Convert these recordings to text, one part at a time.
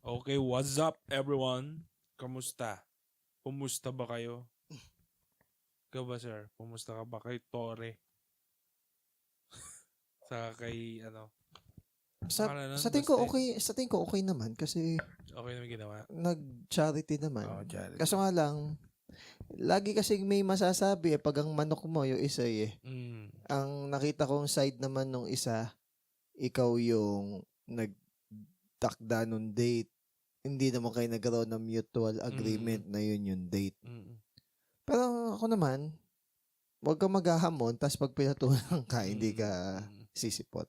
Okay, what's up everyone? Kamusta? Pumusta ba kayo? Ikaw ba sir? Pumusta ka ba kay Tore? Sa kay ano? Sa Ano nun? sa tingin ko Basta okay naman kasi okay naman ginawa. nag-charity naman. Oh, charity. Kaso nga lang, lagi kasing may masasabi 'pag ang manok mo yung isa eh. Mm. Ang nakita kong side naman nung isa, ikaw yung nagtakda nung date. Hindi naman kayo nagkaroon ng mutual agreement na yun yung date. Mm. Pero ako naman, huwag kang maghahamon, tas pag pinatulan ka, hindi ka sisipot.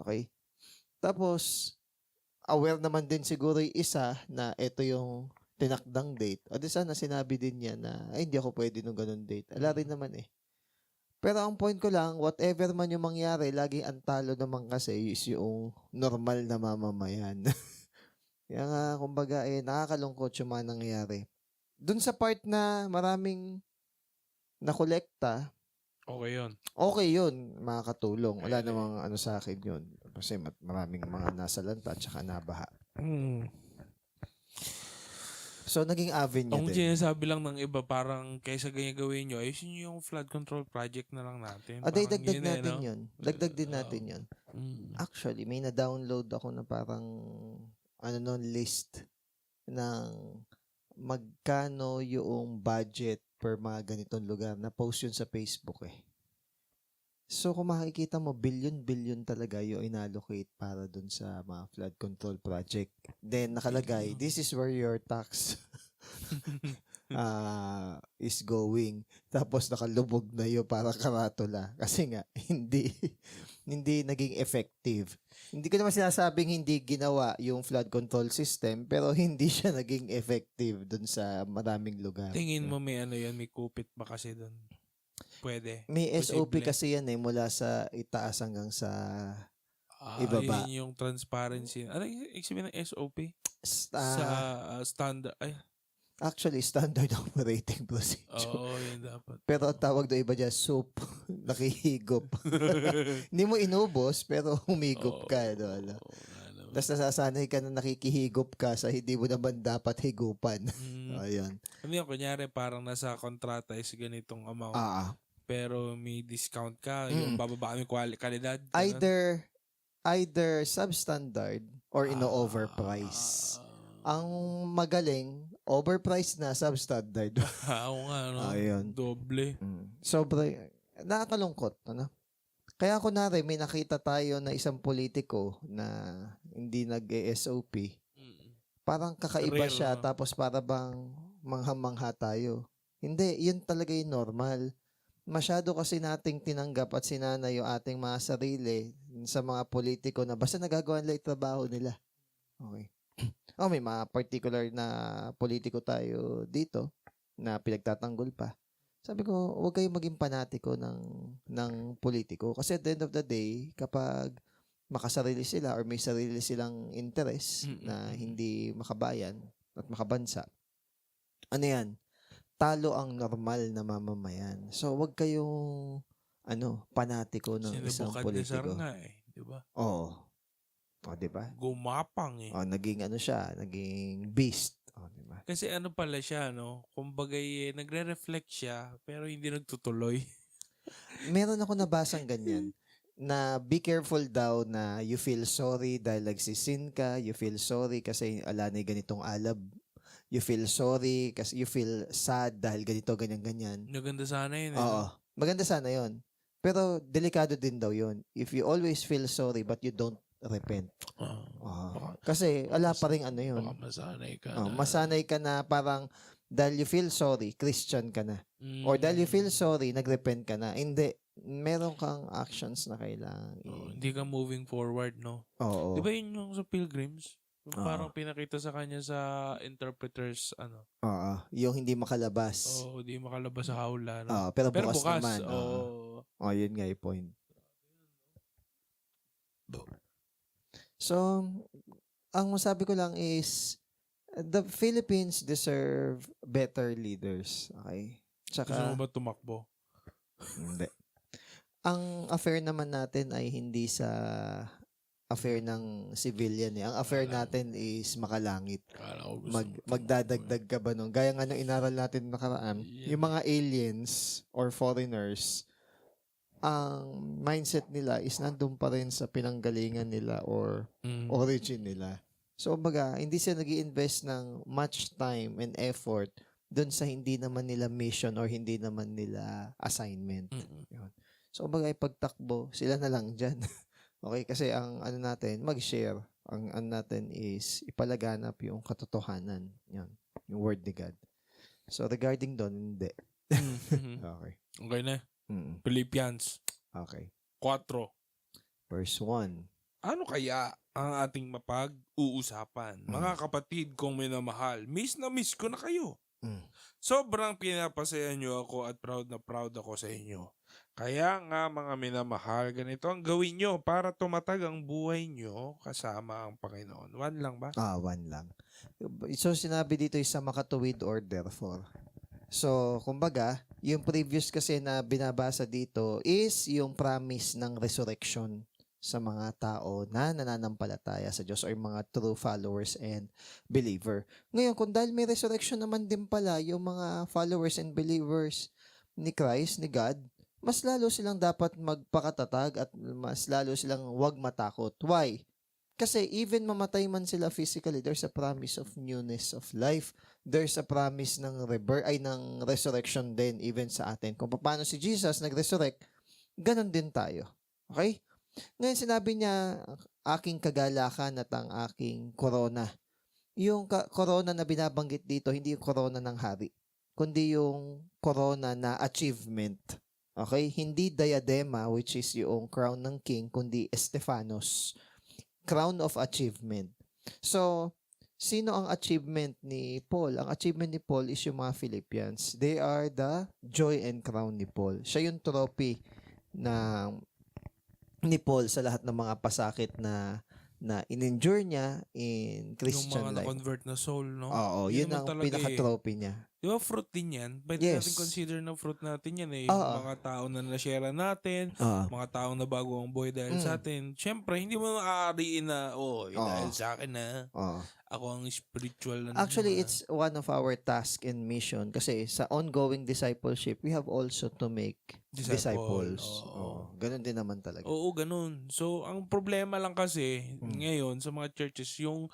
Okay? Tapos, aware naman din siguro yung isa na ito yung tinakdang date. O di sana sinabi din niya na, ay, hindi ako pwede nung ganun date. Ala rin naman eh. Pero ang point ko lang, whatever man yung mangyari, lagi ang talo naman kasi is yung normal na mamamayan. Kaya nga, kumbaga, nakakalungkot yung mga nangyayari. Dun sa part na maraming nakolekta, Okay yun. okay yun, makakatulong. Wala namang ano sa akin yun. Kasi maraming mga nasalanta at saka nabaha. So, naging avenue Ang din. sinasabi lang ng iba, parang kaysa ganyan gawin nyo, ayusin nyo yung flood control project na lang natin. Aday, Parang dagdag yun natin no? yun. Dagdag din natin yun. Mm. Actually, may na-download ako na parang list ng magkano yung budget per mga ganitong lugar. Na-post yun sa Facebook eh. So, kung makikita mo, billion talaga yung inallocate para dun sa mga flood control project. Then, nakalagay, this is where your tax is going. Tapos, nakalubog na yun para karatula. Kasi nga, hindi naging effective. Hindi ko naman sinasabing hindi ginawa yung flood control system, pero hindi siya naging effective dun sa maraming lugar. Tingin mo may ano yan, may kupit ba kasi doon? Pwede. May SOP Posible. kasi yan mula sa itaas hanggang sa ibaba. Yun yung transparency. Ano yung sabihin ng SOP? Sa standard. Ay, Actually, standard operating procedure. oo, yun dapat. Pero ang tawag doon iba dyan, soup. Nakihigop. Hindi mo inubos, pero humigop ka. Ano. Tapos nasasanay ka na nakikihigop ka sa hindi mo naman dapat higupan. Ayun. Ano yun, kunyari parang nasa kontrata is ganitong amount. Pero may discount ka, yung bababa yung kalidad. Either substandard or ino-overprice. Ang magaling, overpriced na substandard. Oo nga, no? Ayun. Doble. Sobra, nakakalungkot, ano? Kaya kunwari, may nakita tayo na isang politiko na hindi nag-SOP. Parang kakaiba Rare, siya, no? tapos para bang mangha-mangha tayo. Hindi, yun talaga yung normal. Masyado kasi nating tinanggap at sinanay yung ating mga sarili sa mga politiko na basta nagagawa nila yung trabaho nila. Okay. May mga particular na politiko tayo dito na pinagtatanggol pa. Sabi ko, huwag kayong maging panatiko ng politiko. Kasi at the end of the day, kapag makasarili sila or may sarili silang interest na hindi makabayan at makabansa, ano yan? Talo ang normal na mamamayan. So, wag kayong panatiko ng isang politiko. Nga di ba? Oo. O, di ba? Gumapang eh. O, naging naging beast. O, di ba? Kasi ano pala siya, no? Kumbaga nagre-reflect siya, pero hindi nagtutuloy. Meron ako nabasang ganyan na be careful daw na you feel sorry dahil nagsisin ka, you feel sorry kasi alanay ganitong alab, you feel sorry kasi you feel sad dahil ganito, ganyan. Maganda sana yun. Oo. Maganda sana yun. Pero delikado din daw yun. If you always feel sorry but you don't repent. Kasi ala pa rin yun. Baka masanay ka na. Masanay ka na parang dahil you feel sorry, Christian ka na. Or dahil you feel sorry, nagrepent ka na. Hindi. Meron kang actions na kailangan. Hindi ka moving forward, no? Oo. Di ba yun yung sa Pilgrims? Parang pinakita sa kanya sa interpreters, Oo. Yung hindi makalabas. Oo, hindi makalabas sa hawla. No? Pero bukas naman. Yun nga yung point. So, ang masabi ko lang is, the Philippines deserve better leaders. Okay? Tsaka, gusto mo ba tumakbo? Hindi. Ang affair naman natin ay hindi sa affair ng civilian eh. Ang affair natin is makalangit. Kala ko gusto mo Magdadagdag ka ba nun? Gaya nga nung inaral natin nakaraan, yung mga aliens or foreigners, ang mindset nila is nandun pa rin sa pinanggalingan nila or origin nila. So, baga, hindi sila nag-i-invest ng much time and effort dun sa hindi naman nila mission or hindi naman nila assignment. Yun. So, baga, pagtakbo, sila na lang dyan. Okay? Kasi ang ano natin, mag-share. Ang ano natin is ipalaganap yung katotohanan. Yun. Yung word ni God. So, regarding doon, hindi. Okay. Okay na. Philippians Okay. 4. Verse 1. Ano kaya ang ating mapag-uusapan? Mga kapatid kong minamahal, miss na miss ko na kayo. Sobrang pinapasaya niyo ako at proud na proud ako sa inyo. Kaya nga mga minamahal, ganito ang gawin nyo para tumatag ang buhay nyo kasama ang Panginoon. 1 lang ba? 1 lang. So, sinabi dito is sa makatuwid or therefore. So, kumbaga, yung previous kasi na binabasa dito is yung promise ng resurrection sa mga tao na nananampalataya sa Diyos or mga true followers and believer. Ngayon, kung dahil may resurrection naman din pala yung mga followers and believers ni Christ, ni God, mas lalo silang dapat magpakatatag at mas lalo silang huwag matakot. Why? Kasi even mamatay man sila physically, there's a promise of newness of life. There's a promise ng ng resurrection din even sa atin. Kung paano si Jesus nag-resurrect, ganun din tayo. Okay? Ngayon sinabi niya, aking kagalakan at ang aking corona. Yung corona na binabanggit dito, hindi yung corona ng hari, kundi yung corona na achievement. Okay? Hindi diadema, which is yung crown ng king, kundi Estefanos. Crown of achievement. So, sino ang achievement ni Paul? Ang achievement ni Paul is yung mga Philippians. They are the joy and crown ni Paul. Siya yung trophy na ni Paul sa lahat ng mga pasakit na in-endure niya in Christian yung mga life. na-convert na soul, no? Oo, yun ang pinaka-trophy niya. Di ba fruit din yan? Pwede natin consider na fruit natin yan eh. Yung mga tao na na-share natin, mga taong na bago ang buhay dahil sa atin. Siyempre, hindi mo maaariin na, dahil sa akin na. Ako ang spiritual na. Actually, it's one of our task and mission kasi sa ongoing discipleship, we have also to make disciples. Ganun din naman talaga. Oo, ganun. So, ang problema lang kasi ngayon sa mga churches, yung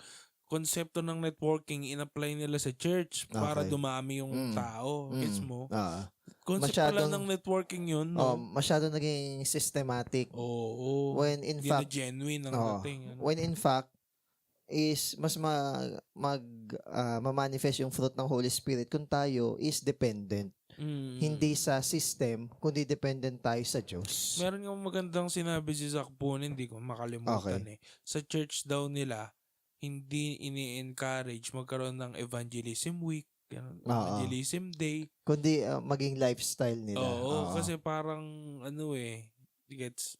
konsepto ng networking in-apply nila sa church para dumami yung tao. Gets mo? Concept pala ng networking yun, no? Masyado naging systematic. Oo. When in fact, genuine ang dating. When in fact, is mas ma-manifest yung fruit ng Holy Spirit kung tayo is dependent. Hindi sa system, kundi dependent tayo sa Diyos. Meron yung magandang sinabi si Zach Punin, hindi ko makalimutan eh. Sa church daw nila, hindi ini-encourage magkaroon ng evangelism week, evangelism day. Kundi maging lifestyle nila. Kasi parang gets?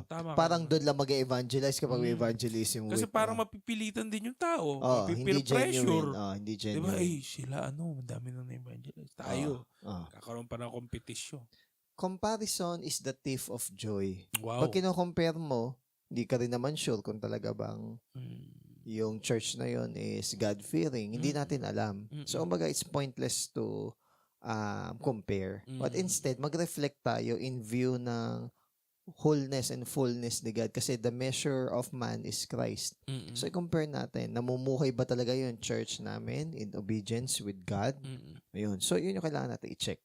Tama parang doon lang mag-evangelize kapag may evangelism week. Kasi parang mapipilitan din yung tao. Hindi pressure. Hindi genuine. Diba? Sila madami na na-evangelize. Tayo. Kakaroon pa ng kompetisyon. Comparison is the thief of joy. Wow. Pag kino-compare mo, hindi ka rin naman sure kung talaga bang yung church na yon is God-fearing. Hindi natin alam. So, it's pointless to compare. But instead, mag-reflect tayo in view ng wholeness and fullness ni God kasi the measure of man is Christ. So, i-compare natin. Namumuhay ba talaga yung church namin in obedience with God? Ayun. So, yun yung kailangan natin i-check.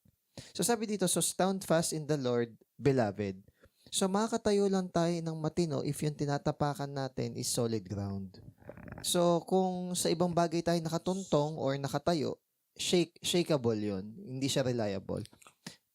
So, sabi dito, so stand fast in the Lord, beloved. So, makakatayo lang tayo ng matino if yung tinatapakan natin is solid ground. So, kung sa ibang bagay tayo nakatuntong or nakatayo, shakeable yun. Hindi siya reliable.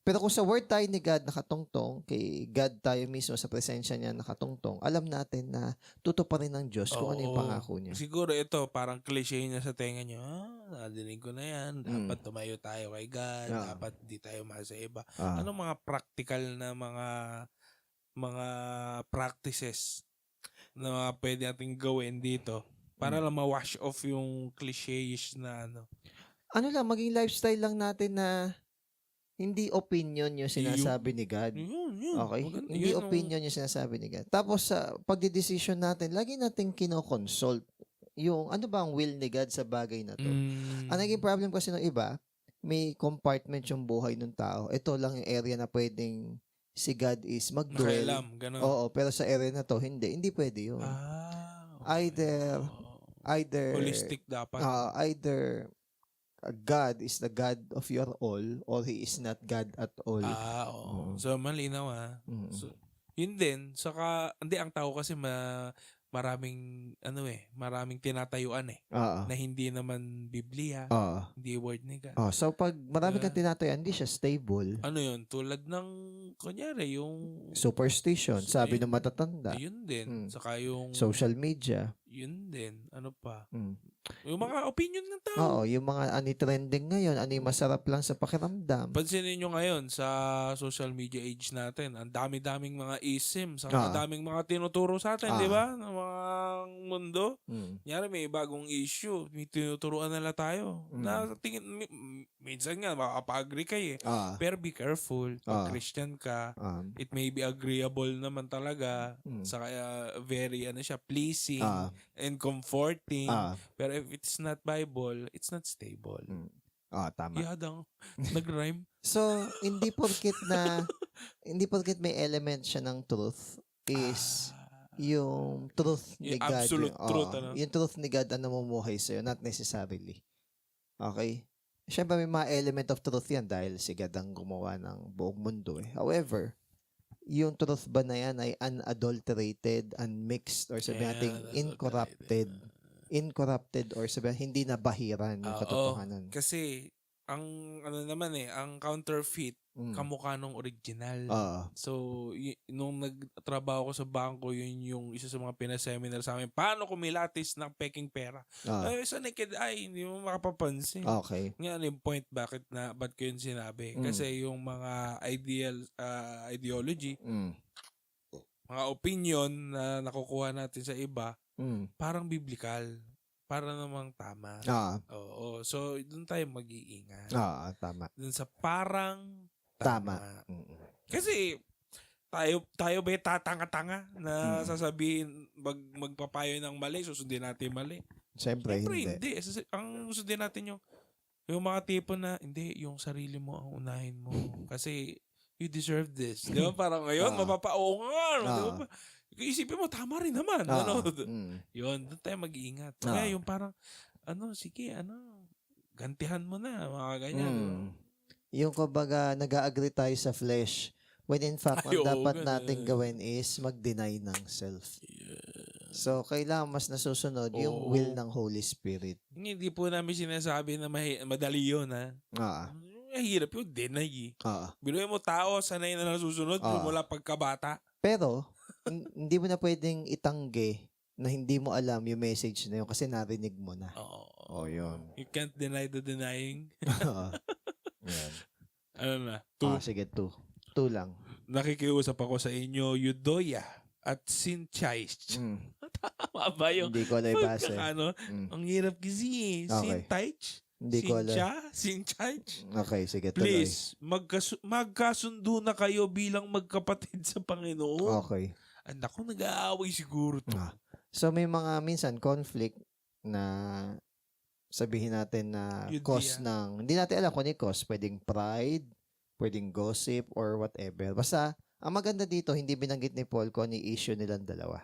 Pero kung sa word tayo ni God nakatungtong, kay God tayo mismo sa presensya niya nakatungtong, alam natin na tutuparin ng Diyos kung ano yung pangako niya. Siguro ito, parang cliche niya sa tenga niyo, nadinig ko na yan, dapat tumayo tayo kay God, dapat di tayo masa iba. Anong mga practical na mga practices na pwede natin gawin dito para lang ma-wash off yung cliché-ish na Ano lang, maging lifestyle lang natin na Hindi opinion yung sinasabi ni God. Yun. Okay? Maganda. Hindi Yun, opinion yung sinasabi ni God. Tapos sa pagdidesisyon natin, lagi nating kinoconsult yung ano ba ang will ni God sa bagay na to. Ang naging problem kasi ng iba, may compartment yung buhay ng tao. Ito lang yung area na pwedeng si God is mag-dwell. Nakailam, gano'n. Oo, pero sa area na to, hindi. Hindi pwede yun. Okay. Either Holistic dapat. either God is the God of your all or He is not God at all. Oo. So, malinaw Mm. So, yun din. Saka, hindi, ang tao kasi maraming tinatayuan Oo. na hindi naman Biblia, Oo. hindi word ni God. So pag marami kang tinatayan, hindi siya stable. Ano yun? Tulad ng, kunyari, yung Superstition, sabi ng matatanda. Yun din. Saka yung Social media. yun din. Ano pa? Mm. Yung mga opinion ng tao. Oo, yung mga trending ngayon, ano yung masarap lang sa pakiramdam. Pansinin nyo ngayon sa social media age natin, ang dami-daming mga ism, ang daming mga tinuturo sa atin, di ba? Ng mga mundo. Nyari, may bagong issue, may tinuturuan nila tayo. Na tingin, minsan nga, makapag-agree kayo pero be careful. Pag Christian ka, it may be agreeable naman talaga. Saka very, pleasing and comforting. Pero if it's not Bible, it's not stable. Tama. Yadang nag-rhyme. So, hindi porket may element siya ng truth is yung truth ni Yung God. absolute truth, Yung truth ni God ang namumuhay sa'yo, not necessarily. Okay? Siyempre may mga element of truth yan dahil si God ang gumawa ng buong mundo. However, yung truth ba na yan ay unadulterated, unmixed, or sabi natin incorrupted or sabi hindi nabahiran yung katotohanan. Kasi ang ang counterfeit kamukha nung original. So nung nagtrabaho ko sa bangko, yun yung isa sa mga pinaseminar sa amin. Paano kumilatis ng peking pera? Sa naked eye, hindi mo makapapansin. Okay. Ngayon yung point ba't ko yun sinabi? Kasi yung mga ideology, mga opinion na nakukuha natin sa iba, parang biblical. Para namang tama. Oo. So, doon tayo mag-iingat. Tama. Doon sa parang tama. Kasi, tayo ba tatanga-tanga na sasabihin, magpapayo ng mali, susundin natin mali? Siyempre hindi. Ang susundin natin yung mga tipo na, hindi, yung sarili mo ang unahin mo. Kasi, you deserve this. Di ba? Parang ngayon, mapapao nga. Di ba? Isipin mo, tama rin naman. Yun, doon tayo mag-iingat. Kaya yung parang, gantihan mo na, mga ganyan. Yung kumbaga, nag-agree tayo sa flesh. When in fact, ang dapat nating gawin is mag-deny ng self. So, kailangan mas nasusunod yung will ng Holy Spirit. Hindi po namin sinasabi na madali yun, Mahirap yun, deny. Binuhay mo tao, sanay na nasusunod mula pagkabata. Pero, hindi mo na pwedeng itanggi na hindi mo alam yung message na yun kasi narinig mo na. Yun. You can't deny the denying. Yan. Ano na? 2. Sige, 2. 2 lang. Nakikiusap ako sa inyo, Eudoia at Sinchais. Tama ba yun? Hindi ko alam base. Ang hirap kasi. Sinchais? Hindi ko alam. Sinchais? Okay, sige, tuloy. Please, magkasundo na kayo bilang magkapatid sa Panginoon. Okay. Naku, nag-aaway siguro to. So, may mga minsan conflict na sabihin natin na cause ng, hindi natin alam kung ano yung cause. Pwedeng pride, pwedeng gossip, or whatever. Basta, ang maganda dito, hindi binanggit ni Paul kung ano yung issue nilang dalawa.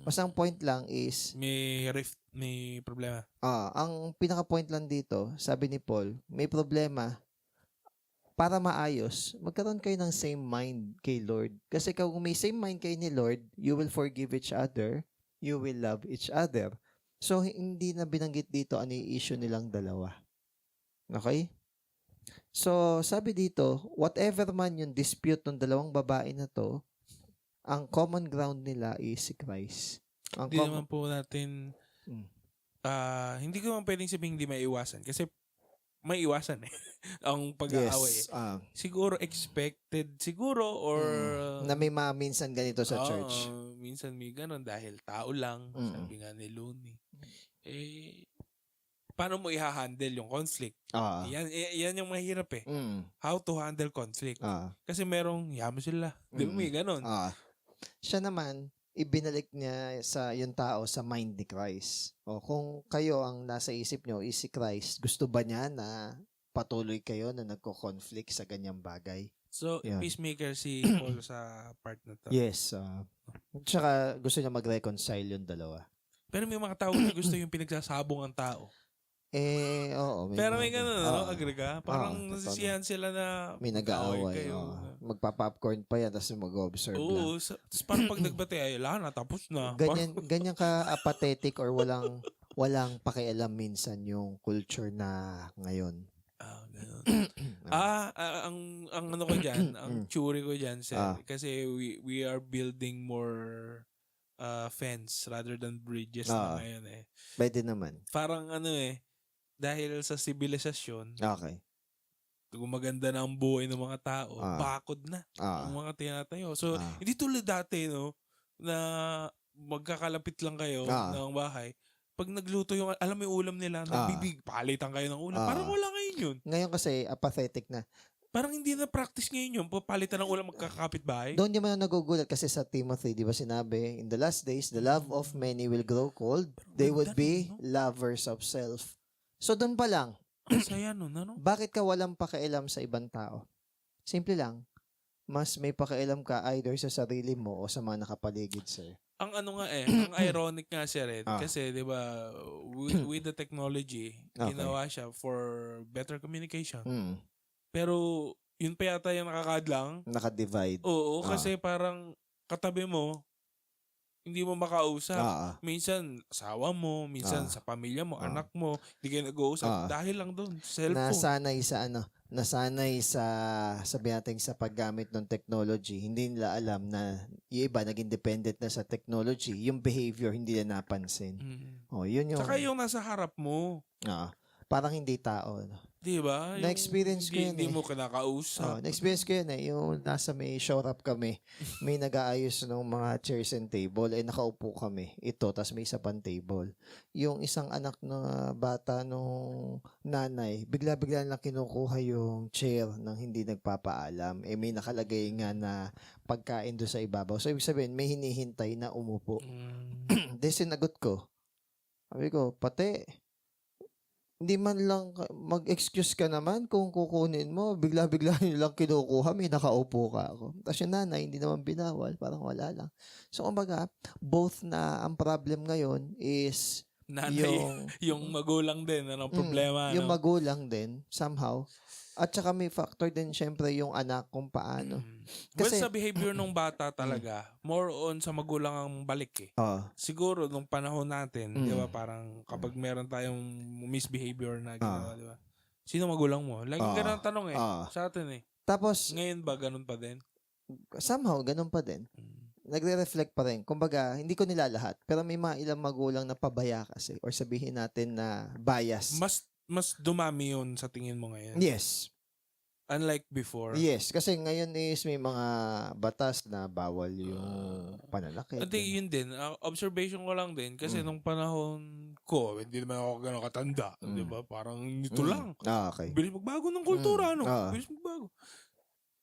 Basta ang point lang is, may rift, may problema. Ang pinaka-point lang dito, sabi ni Paul, may problema. Para maayos, magkaroon kayo ng same mind kay Lord. Kasi kung may same mind kayo ni Lord, you will forgive each other, you will love each other. So, hindi na binanggit dito ano yung issue nilang dalawa. Okay? So, sabi dito, whatever man yung dispute ng dalawang babae na to, ang common ground nila is si Christ. Hindi naman po natin, hindi ko naman pwedeng sabihin hindi maiiwasan. Kasi may iwasan ang pag-aaway. Yes. Siguro expected siguro or na may minsan ganito sa church. Minsan may ganun dahil tao lang, sabi nga ni Looney. paano mo i-handle yung conflict. Ah. Yan yung mahirap eh. Mm. How to handle conflict. Ah. Kasi merong, yaman sila. Di ba may ganon? Ah. Siya naman, ibinalik niya sa yung tao sa mind ni Christ. O kung kayo ang nasa isip nyo is si Christ, gusto ba niya na patuloy kayo na nagko-conflict sa ganyang bagay? So, Yan. peacemaker si Paul sa part na to. Yes. Tsaka gusto niya mag-reconcile yung dalawa. Pero may mga tao na gusto yung pinagsasabong ang tao. Oo. Pero may ganun, no? Agree ka? Parang totoo. nasisiyahan sila na May nag-aaway. kayo. Magpa-popcorn pa yan, tapos mag-observe lang. Oo. Tapos parang pag nagbati, ay, na, tapos na. Ganyan ka apathetic or walang pakialam minsan yung culture na ngayon. Ganun. Ang ano ko dyan, ang theory ko dyan, sir, kasi we are building more fence rather than bridges na ngayon eh. Pwede naman. Parang dahil sa sibilisasyon, Okay. gumaganda na ang buhay ng mga tao, bakod na ang mga tinatayo. So, hindi tulad dati, no, na magkakalapit lang kayo ng bahay. Pag nagluto yung, alam mo yung ulam nila, palitan kayo ng ulam. Parang wala ngayon yun. Ngayon kasi, apathetic na. Parang hindi na practice ngayon yun. Palitan ng ulam magkakapit bahay. Doon di man nagugulat kasi sa Timothy, di ba sinabi, in the last days, the love of many will grow cold. They would be lovers of self. So doon pa lang, ang saya nun, ano? bakit ka walang pakialam sa ibang tao? Simple lang, mas may pakialam ka either sa sarili mo o sa mga nakapaligid sa'yo. Ang ano nga ang ironic nga siya rin, kasi di ba, with the technology, ginawa siya for better communication. Pero, yun pa yata yung nakakadlang. Naka-divide. Oo, kasi parang katabi mo, hindi mo makausap. Minsan, asawa mo, minsan sa pamilya mo, anak mo, hindi kayo nag-uusap. Dahil lang doon, cellphone. Nasanay sa sabi natin sa paggamit ng technology. Hindi nila alam na yung iba naging dependent na sa technology. Yung behavior, hindi na napansin. Yun yung... Saka yung nasa harap mo. Parang hindi tao. Di ba? Na-experience ko yun Hindi mo kinakausap. Na-experience ko yun Yung nasa may showrap kami, may nag-aayos ng mga chairs and table, nakaupo kami. Tapos may isa pang table. Yung isang anak na bata nung nanay, bigla-bigla lang kinukuha yung chair nang hindi nagpapaalam. May nakalagay nga na pagkain doon sa ibabaw. So, ibig sabihin, may hinihintay na umupo. Then, sinagot ko. Sabi ko, pati, hindi man lang mag-excuse ka naman kung kukunin mo. Bigla-bigla nyo lang kinukuha. May nakaupo ka ako. Tapos yung nanay, hindi naman binawal. Parang wala lang. So, kumbaga, both na ang problem ngayon is nanay, yung magulang din. Anong problema? Yung magulang din, somehow. At saka may factor din syempre yung anak kung paano. Kasi sa behavior ng bata talaga, more on sa magulang ang balik eh. Siguro nung panahon natin, di ba, parang kapag meron tayong misbehavior na ginawa, di ba? Sino magulang mo? Laging ganun ang tanong sa atin eh. Tapos, ngayon ba ganun pa din? Somehow, ganun pa din. Nagre-reflect pa rin. Kumbaga, hindi ko nila lahat. Pero may mga ilang magulang na pabaya kasi. Or sabihin natin na bias. Mas dumami yun sa tingin mo ngayon? Yes. Unlike before? Yes. Kasi ngayon is may mga batas na bawal yung pananakit. Hindi, yun din. Observation ko lang din. Kasi nung panahon ko, hindi naman ako gano'ng katanda. Di ba? Parang nito lang. Okay. Bilis magbago ng kultura, no? Bilis magbago.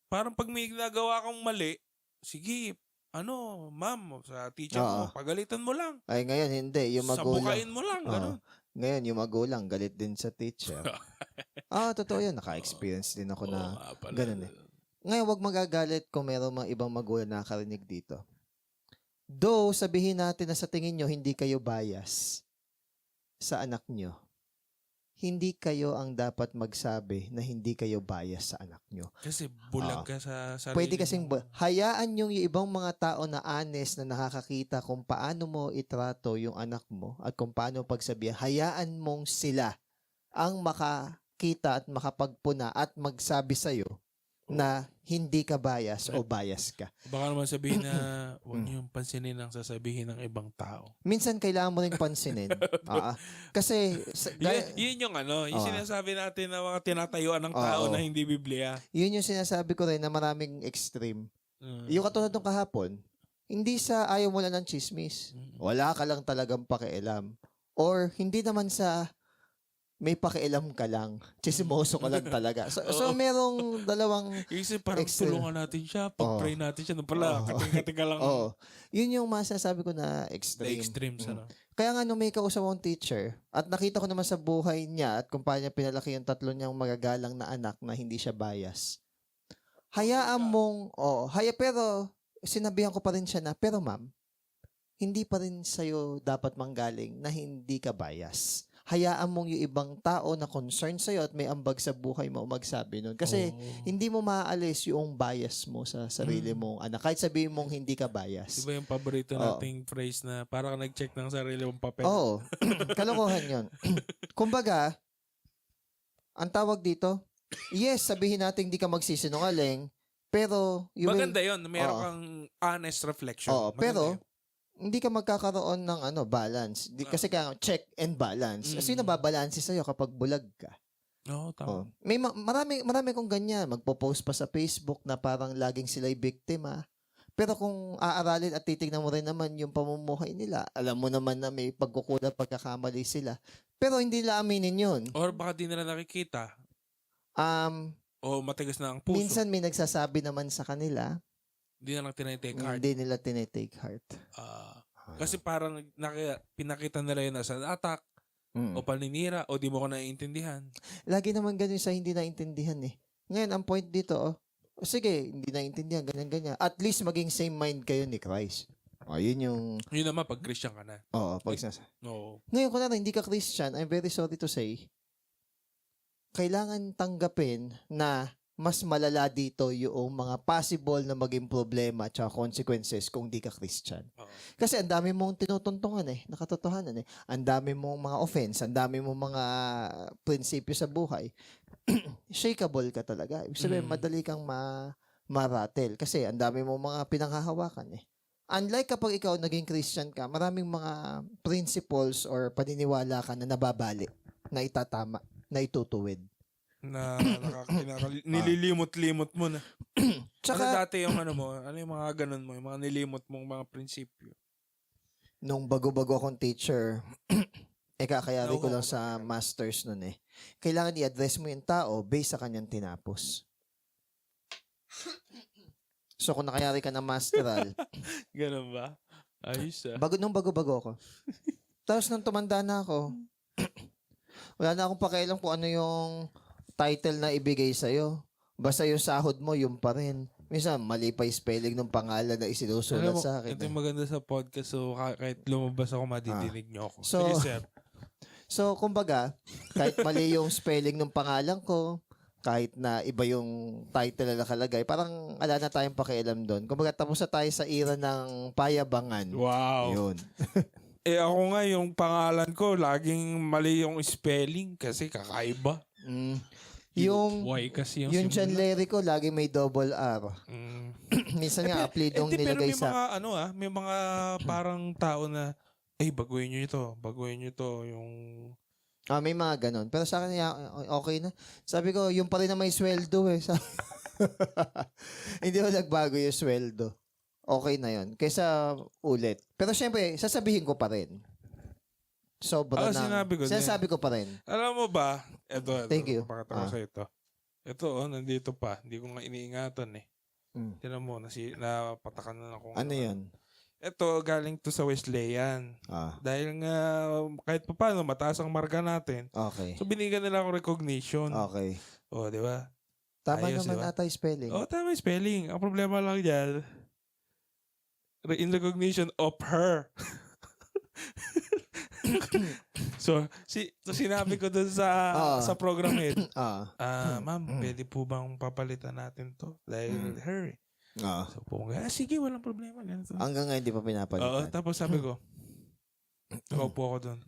Parang pag may ginagawa kang mali, sige, ma'am, sa teacher mo, pagalitan mo lang. Ay, ngayon hindi. Yung magulang. Sabukain mo lang, gano'n. Ngayon, yung magulang, galit din sa teacher. Totoo yan. Naka-experience din ako na ganun eh. Ngayon, wag magagalit kung meron mga ibang magulang na nakarinig dito. Though, sabihin natin na sa tingin nyo, hindi kayo bias sa anak nyo. Hindi kayo ang dapat magsabi na hindi kayo bias sa anak nyo. Kasi bulag ka sa sarili. Pwede kasing hayaan yung ibang mga tao na honest na nakakakita kung paano mo itrato yung anak mo at kung paano pagsabihan. Hayaan mong sila ang makakita at makapagpuna at magsabi sa'yo na hindi ka bias o bias ka. Baka naman sabihin na huwag niyo yung pansinin ang sasabihin ng ibang tao. Minsan kailangan mo rin pansinin. Kasi yun yung yung sinasabi natin na mga tinatayuan ng tao na hindi Biblia. Yun yung sinasabi ko rin na maraming extreme. Yung katulad ng kahapon, hindi sa ayaw mo lang ng chismis. Wala ka lang talagang pakialam. Or hindi naman sa may pakialam ka lang. Chismoso ka lang talaga. So merong dalawang Kasi parang extreme. tulungan natin siya, pag-pray natin siya. Nung pala, kating-kating ka lang. Yun yung masasabi ko na The extreme. extremes, ano? Kaya nga nung may kausap akong teacher, at nakita ko naman sa buhay niya at kung paano niya pinalaki yung tatlo niyang magagalang na anak na hindi siya bias. Hayaan mong, pero sinabihan ko pa rin siya na, pero ma'am, hindi pa rin sa'yo dapat manggaling na hindi ka bias. Hayaan mong yung ibang tao na concern sa'yo at may ambag sa buhay mo magsabi nun. Kasi hindi mo maaalis yung bias mo sa sarili mong anak. Kahit sabihin mong hindi ka bias. Diba yung paborito nating phrase na parang nag-check ng sarili mong papel? Oo. Kalokohan yun. Kumbaga, ang tawag dito, yes, sabihin natin hindi ka magsisinungaling, pero maganda yun. Meron kang honest reflection. Pero hindi ka magkakaroon ng balance. Kasi kaya check and balance. Sino babalanse sa'yo kapag bulag ka? Oo, tama. May marami kong ganyan. Magpo-post pa sa Facebook na parang laging sila'y biktima. Pero kung aaralin at titignan mo rin naman yung pamumuhay nila, alam mo naman na may pagkukulang, pagkakamali sila. Pero hindi nila aminin yun. Or baka di nila nakikita. O matigas na ang puso. Minsan may nagsasabi naman sa kanila, Hindi na lang tinitake heart. hindi nila tinitake heart. Kasi parang pinakita nila yun as an attack o paninira o di mo ko naiintindihan. Lagi naman ganun sa hindi naintindihan eh. Ngayon, ang point dito, sige, hindi naintindihan, ganyan-ganyan. At least maging same mind kayo ni Christ. Yun yung... Yun naman, pag Christian ka na. Oo, pag No. Ngayon, kung hindi ka Christian, I'm very sorry to say, kailangan tanggapin na mas malala dito yung mga possible na maging problema at consequences kung di ka Christian. Kasi ang dami mong tinutuntungan nakatotohanan Ang dami mong mga offense, ang dami mong mga prinsipyo sa buhay. Shakeable ka talaga. Ibig sabihin, madali kang maratel. Kasi ang dami mong mga pinanghahawakan Unlike kapag ikaw naging Christian ka, maraming mga principles or paniniwala ka na nababali, na itatama, na itutuwid. Na nililimot-limot mo na. Tsaka, dati yung ano yung mga ganun mo, yung mga nilimot mong mga prinsipyo. Nung bago-bago akong teacher, kakayari ko lang sa masters nun Kailangan i-address mo yung tao based sa kanyang tinapos. So kung nakayari ka ng masteral. Ganun ba? Ayos Nung bago-bago ako. Tapos nung tumanda na ako, wala na akong pakialam kung ano yung title na ibigay sa'yo. Basta yung sahod mo, yung pa rin. Minsan, mali pa yung spelling ng pangalan na isinusulat sa akin. Ito yung maganda sa podcast. So, kahit lumabas ako, madidinig niyo ako. So, so, kumbaga, kahit mali yung spelling ng pangalan ko, kahit na iba yung title na nakalagay, parang ala na tayong pakialam doon. Kumbaga, tapos na tayo sa era ng payabangan. Wow. Yun. Ako nga, yung pangalan ko, laging mali yung spelling kasi kakaiba. Yung Y kasi yung John Larry ko, lagi may double R. Minsan nga, apelidong nilagay sa... Pero may mga parang tao na, baguhin nyo ito, yung... may mga ganon. Pero sa akin, okay na. Sabi ko, yung pa rin na may sweldo Hindi ko nagbago yung sweldo. Okay na yun. Kaysa ulit. Pero syempre, sasabihin ko pa rin. Sinasabi ko pa rin. Alam mo ba, ito, Thank you. Pakita ko sa ito. Ito, nandito pa. Hindi ko nga iniingatan Tinan mo, napatakan na ako. Ano yan? Ito, galing to sa Wesleyan. Dahil nga, kahit pa paano, mataas ang marka natin. Okay. So, binigyan nila akong recognition. Okay. Di ba? Tama ayos, naman ata yung spelling. Tama yung spelling. Ang problema lang dyan, in recognition of her. So sinabi ko dun sa program head, ma'am, pwede po bang papalitan natin to? Dahil her. So sige, walang problema. Ganito. Hanggang ngayon hindi pa pinapalitan. Tapos sabi ko, nakaupo ako dun.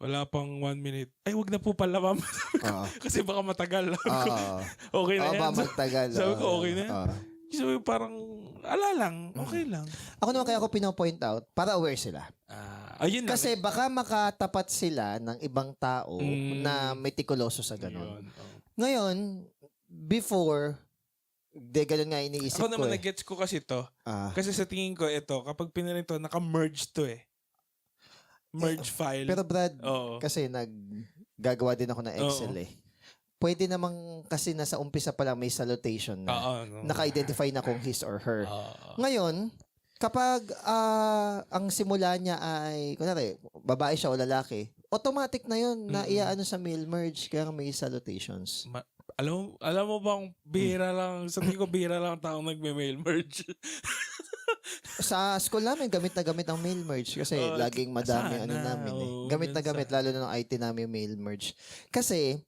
Wala pang 1 minute. Wag na po pala, ma'am. Kasi baka matagal. Okay na yan. Baka magtagal. Sabi ko, okay na yan. So parang, okay lang. Ako naman kaya ako pino-point out para aware sila. Ayun kasi baka makatapat sila ng ibang tao na metikuloso sa ganun. Ngayon, before, ganun nga iniisip ko. Ako naman nag-gets ko kasi to. Kasi sa tingin ko ito, kapag pinarin to, naka-merge to Merge file. Pero Brad, kasi gagawa din ako ng Excel Oo. eh. Pwede namang kasi nasa umpisa pa lang may salutation na. Oo, no. Naka-identify na kung his or her. Oo. Ngayon, kapag ang simula niya ay, kunwari, babae siya o lalaki, automatic na yun na iaano sa mail merge kaya may salutations. Alam mo bang bihira lang, sa tingin ko bihira lang ang taong nagme-mail merge. Sa school namin, gamit na gamit ang mail merge kasi Oh, laging madami sana, ano namin eh. oo, Gamit na minsan. gamit, lalo na ng IT namin yung mail merge. Kasi,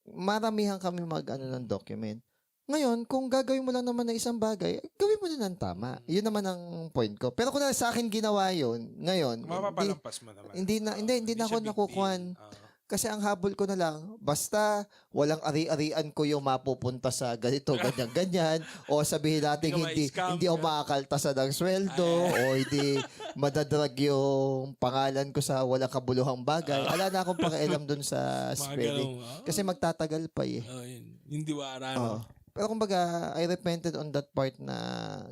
maramihan kami mag-ano ng document. Ngayon, kung gagawin mo lang naman na isang bagay, gawin mo na ng tama. Yun naman ang point ko. Pero kung sa akin ginawa yun, ngayon, Mapapalampas mo naman. hindi na siya ako big nakukuhan. deal. Oo. Kasi ang habol ko na lang, basta walang ari-arian ko yung mapupunta sa ganito, ganyan, ganyan, o sabihin natin Hindi ka ma-scam, hindi ako makakaltasan ng sweldo, o hindi madadrag yung pangalan ko sa walang kabuluhang bagay. Wala na akong pakialam dun sa Mga spelling. ganun, Kasi magtatagal pa eh. yun. Hindi wala. Oo. Pero kumbaga, I repented on that part na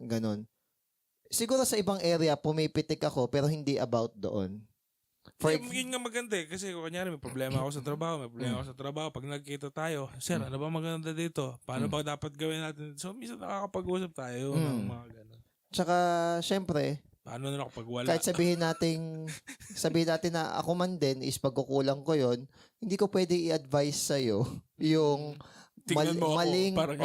ganun. Siguro sa ibang area, pumipitik ako, pero hindi about doon. Yun nga maganda eh. Kasi kunyari may problema ako sa trabaho, Pag nagkita tayo, sir, ano ba maganda dito? Paano ba dapat gawin natin? So, minsan nakakapag-usap tayo ng mga ganun. Tsaka, syempre, Paano na ako pag wala? kahit sabihin natin na ako man din is pagkukulang ko yon, hindi ko pwede i-advise sa'yo yung Tingnan mo ako, parang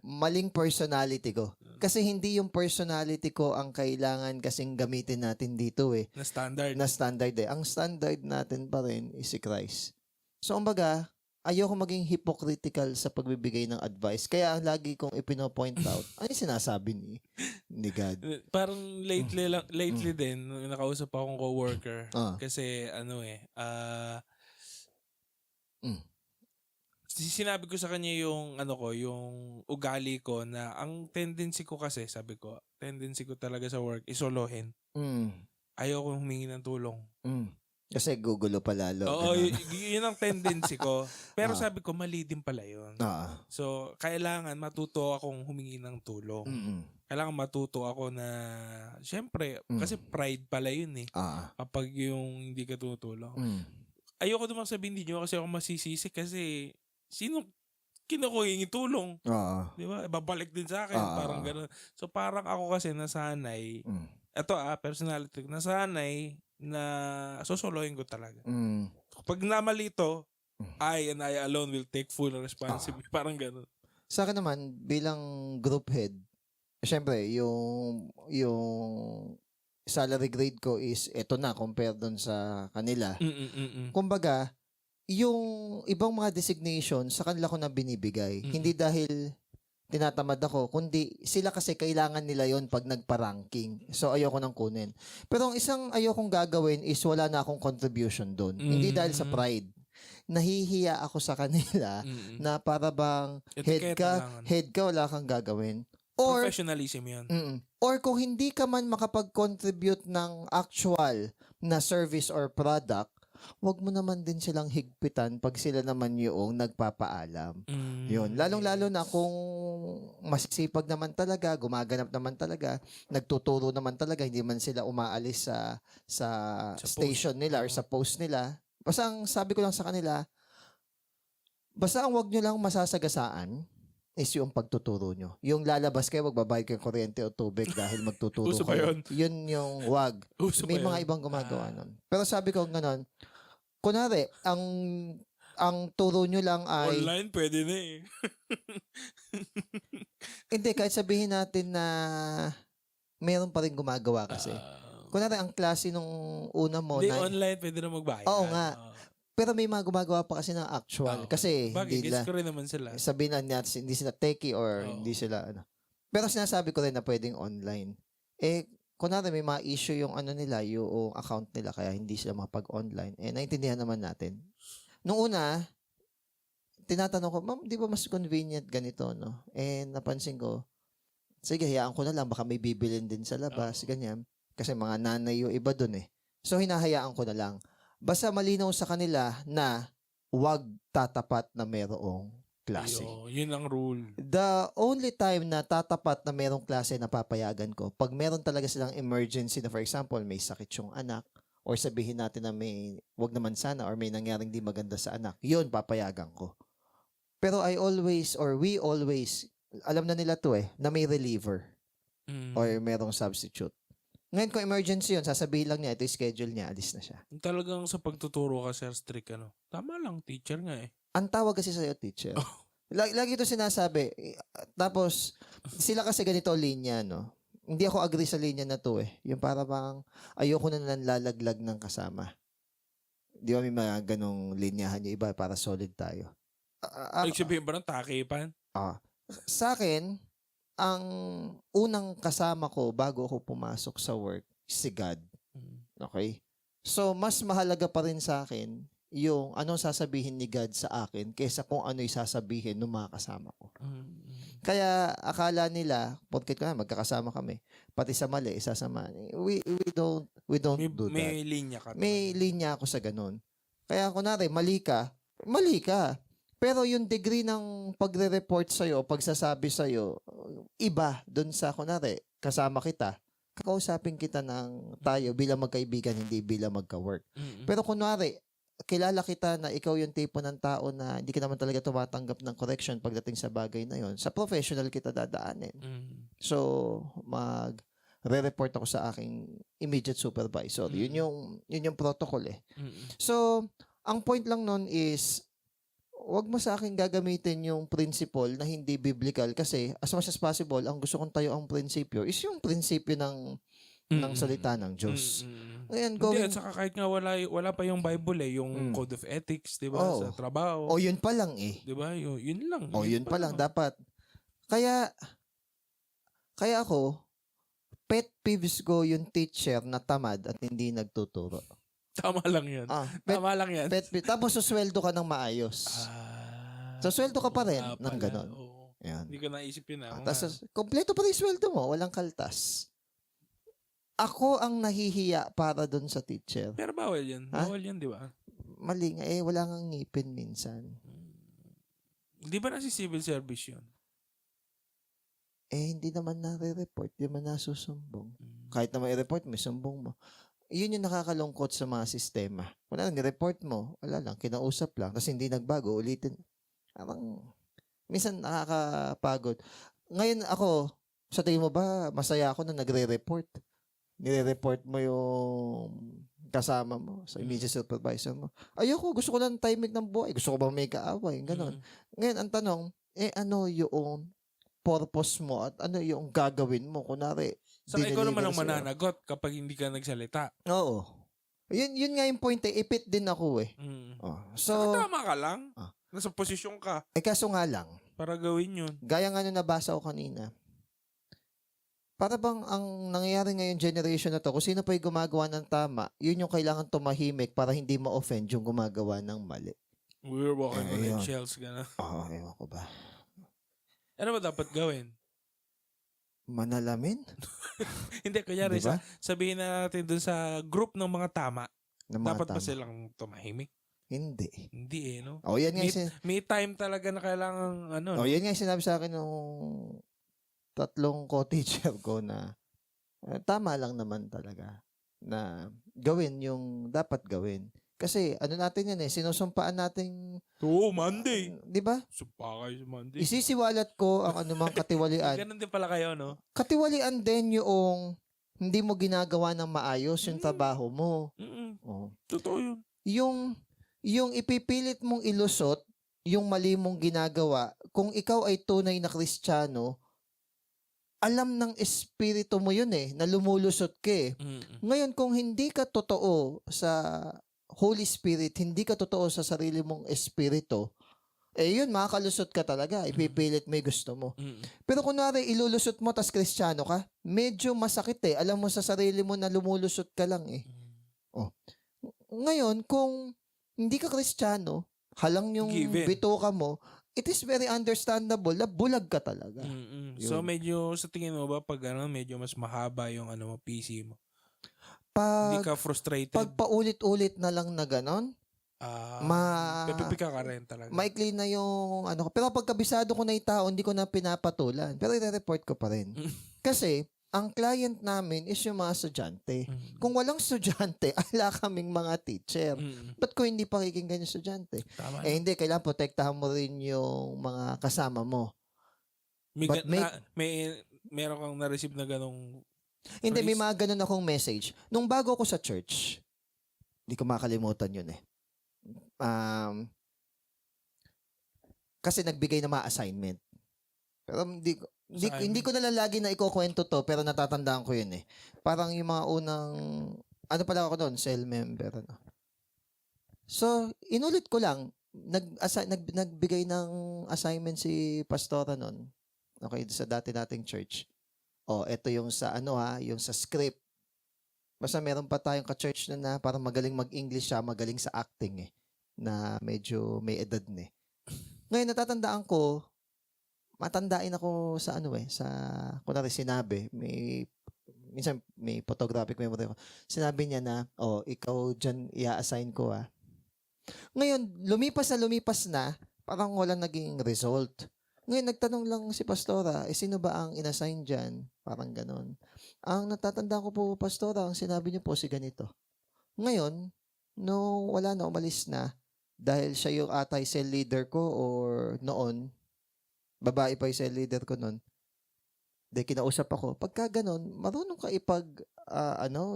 maling personality ko. Kasi hindi yung personality ko ang kailangan kasing gamitin natin dito eh. na standard. Na standard eh. Ang standard natin pa rin is si Christ. So, kumbaga, ayoko maging hypocritical sa pagbibigay ng advice. Kaya ang lagi kong ipino-point out, ano yung sinasabi ni God? Parang lately din, nung nakausap akong coworker. Kasi sinabi ko sa kanya yung yung ugali ko na ang tendency ko kasi, sabi ko, tendency ko talaga sa work is solohin. Ayoko humingi ng tulong. Kasi gugulo pa lalo. Oo, yun ang tendency ko. Pero sabi ko, mali din pala yun. So, kailangan matuto akong humingi ng tulong. Kailangan matuto ako na, syempre, kasi pride pala yun eh. Kapag yung hindi ka tutulong. Ayoko naman sabihin din nyo kasi ako masisisi kasi sino kinukuhingi tulong? Di ba? Babalik din sa akin. Parang gano'n. So, parang ako kasi nasanay, personality, nasanay na susolohin ko talaga. Kapag namalito, I and I alone will take full responsibility. Parang gano'n. Sa akin naman, bilang group head, syempre, yung salary grade ko is eto na compare doon sa kanila. Kumbaga, yung ibang mga designation sa kanila ko na binibigay. Hindi dahil tinatamad ako, kundi sila kasi kailangan nila yon pag nagpa-ranking. So, ayoko nang kunin. Pero ang isang ayokong gagawin is wala na akong contribution doon. Hindi dahil sa pride. Nahihiya ako sa kanila na para bang head ka, wala kang gagawin. Or, professionalism yun. Or kung hindi ka man makapag-contribute ng actual na service or product, wag mo naman din silang higpitan pag sila naman yung nagpapaalam. Yun. Lalong-lalo na kung masisipag naman talaga, gumaganap naman talaga, nagtuturo naman talaga, hindi man sila umaalis sa station nila or sa post nila. Basta ang sabi ko lang sa kanila, basta ang wag nyo lang masasagasaan is yung pagtuturo nyo. Yung lalabas kayo, magbabayad kayo kuryente o tubig dahil magtuturo Uso ba kayo. yun? Yun yung wag. May mga ibang gumagawa nun. Pero sabi ko ganon, kunwari, ang turo nyo lang ay... Online, pwede na eh. Hindi, kahit sabihin natin na meron pa rin gumagawa kasi. Kunwari, ang klase nung una mo... Hindi, online, pwede na magbayad. Oo nga. Pero may mga gumagawa pa kasi ng actual. Kasi bagay, guess ko rin naman sila. Sabihin na natin, hindi sila techie or hindi sila... Pero sinasabi ko rin na pwedeng online. Kunwari may mga issue yung nila, yung account nila, kaya hindi sila makapag-online. Naintindihan naman natin. Nung una, tinatanong ko, ma'am, di ba mas convenient ganito, no? Napansin ko, sige, hayaan ko na lang, baka may bibilin din sa labas, ganyan. Kasi mga nanay yung iba dun eh. So, hinahayaan ko na lang. Basta malinaw sa kanila na wag tatapat na mayroong klase. Yun ang rule. The only time na tatapat na merong klase na papayagan ko, pag meron talaga silang emergency na, for example, may sakit yung anak, or sabihin natin na wag naman sana or may nangyaring di maganda sa anak, yun, papayagan ko. Pero we always, alam na nila to na may reliever or merong substitute. Ngayon kung emergency yun, sasabihin lang niya, ito yung schedule niya, alis na siya. Talagang sa pagtuturo ka, Sir Strick, tama lang, teacher nga Ang tawag kasi sa'yo, teacher. Lagi ito sinasabi. Tapos, sila kasi ganito linya, no? Hindi ako agree sa linya na to Yung para bang ayoko na lalaglag ng kasama. Di ba may mga ganong linyahan yung iba para solid tayo. Ibig sabihin ba ng takipan? Sa akin, ang unang kasama ko bago ako pumasok sa work, si God. Okay? So, mas mahalaga pa rin sa akin yung anong sasabihin ni God sa akin kaysa kung ano yung sasabihin ng mga kasama ko. Kaya akala nila, porket ko na magkakasama kami, pati sa mali, isasama. We don't do that. May linya ka. May linya ako sa ganun. Kaya kunwari, mali ka. Pero yung degree ng pagre-report sa'yo, pagsasabi sa'yo, iba dun sa, kunwari, kasama kita. Kakausapin kita ng tayo bilang magkaibigan, hindi bilang magka-work. Pero kunwari, kilala kita na ikaw yung tipo ng tao na hindi ka naman talaga tumatanggap ng correction pagdating sa bagay na yon. Sa professional kita dadaanin. So, re-report ako sa aking immediate supervisor. Yun yung protocol So, ang point lang nun is, wag mo sa akin gagamitin yung principle na hindi biblical kasi as much as possible, ang gusto kong tayo ang prinsipyo is yung prinsipyo ng salita ng Diyos. Ayan, Hindi, at saka kahit nga wala pa yung Bible yung Code of Ethics, di ba? Sa trabaho. Yun pa lang Di ba? Yun lang. Yun pa lang. Dapat. Kaya ako, pet peeves ko yung teacher na tamad at hindi nagtuturo. Tama lang yan. Tama lang yan. Tapos susweldo ka ng maayos. Susweldo ka pa rin ng ganon. Yan. Hindi ko naisip yun. Tapos, kompleto pa rin sweldo mo. Walang kaltas. Ako ang nahihiya para doon sa teacher. Pero bawal yan. Bawal yan, di ba? Mali nga. Wala nga ngipin minsan. Di ba nasi civil service yun? Hindi naman nare-report. Hindi naman nasusumbong. Kahit naman i-report, may sumbong mo. Yun yung nakakalungkot sa mga sistema. Wala lang, ni-report mo. Wala lang, kinausap lang. Tapos hindi nagbago, ulitin. Minsan nakakapagod. Ngayon ako, sa tingin mo ba, masaya ako na nagre-report? Nire-report mo yung kasama mo sa immediate supervisor mo. Ayoko, gusto ko lang timing ng buhay. Gusto ko ba may kaaway? Ganon. Ngayon, ang tanong, ano yung purpose mo at ano yung gagawin mo? Kunwari, sa ikaw naman ang mananagot kapag hindi ka nagsalita. Oo. Yun nga yung point ipit din ako So, tama ka lang. Nasa posisyon ka. Kaso nga lang. Para gawin yun. Gaya nga nung nabasa ko kanina. Para bang ang nangyayari ngayon generation na to, kung sino pa yung gumagawa ng tama, yun yung kailangan tumahimik para hindi ma-offend yung gumagawa ng mali. We're walking on eggshells, gano'n. Ewan ko ba. Ano ba dapat gawin? Manalamin? Hindi, kunyari, diba? sabihin na natin dun sa group ng mga tama, dapat tama. ba silang tumahimik? Hindi. Hindi no? Yan nga may time talaga na kailangan, yan nga sinabi sa akin nung 3 co-teacher ko na tama lang naman talaga na gawin yung dapat gawin. Kasi natin yan sinusumpaan natin. Monday. Di ba? Sumpa kayo sa Monday. Isisiwalat ko ang anumang katiwalian. Ganun din pala kayo, no? Katiwalian din yung hindi mo ginagawa ng maayos yung trabaho mo. Totoo yun. Yung ipipilit mong ilusot yung mali mong ginagawa, kung ikaw ay tunay na Kristiyano, alam ng espiritu mo yun na lumulusot ka Ngayon, kung hindi ka totoo sa Holy Spirit, hindi ka totoo sa sarili mong espiritu, yun, makakalusot ka talaga. Ipipilit mo yung gusto mo. Pero kunwari, ilulusot mo, tas Kristiyano ka, medyo masakit Alam mo sa sarili mo na lumulusot ka lang Ngayon, kung hindi ka Kristiyano, halang yung bituka mo, it is very understandable na bulag ka talaga. So medyo sa tingin mo ba pag medyo mas mahaba yung PC mo? Hindi ka frustrated? Pag paulit-ulit na lang na ganon, pipika ka rin talaga. Maikli na yung Pero pag kabisado ko na yung tao, hindi ko na pinapatulan. Pero i-report ko pa rin. Kasi, ang client namin is yung mga estudyante. Mm. Kung walang estudyante, ala kaming mga teacher. Mm. Ba't ko hindi pakikinggan yung estudyante? Tama. Eh hindi, kailangan protektahan mo rin yung mga kasama mo. But Meron kang na-receive na ganong Hindi, may phrase? mga ganun akong message. Nung bago ako sa church, hindi ko makalimutan yun eh. Kasi nagbigay ng mga assignment. Pero hindi ko na lang lagi na ikukwento to, pero natatandaan ko yun eh. Parang yung mga unang, ano pala ako doon, cell member. Ano. So, inulit ko lang, nagbigay ng assignment si pastora noon. Okay, sa dati nating church. Ito yung sa yung sa script. Basta meron pa tayong ka-church na parang magaling mag-English siya, magaling sa acting eh. Na medyo may edad na eh. Ngayon, natatandaan ko, matandain ako sa kunwari sinabi, minsan may photographic memory ako. Sinabi niya na, ikaw dyan i-assign ko ah. Ngayon, lumipas na, parang walang naging result. Ngayon, nagtanong lang si Pastora, sino ba ang inassign dyan? Parang ganon. Ang natatandaan ko po, Pastora, ang sinabi niyo po si ganito. Ngayon, no wala na, umalis na, dahil siya yung atay cell leader ko or noon, babae pa yung cell leader ko noon, dahil kinausap ako, pagka ganon, marunong ka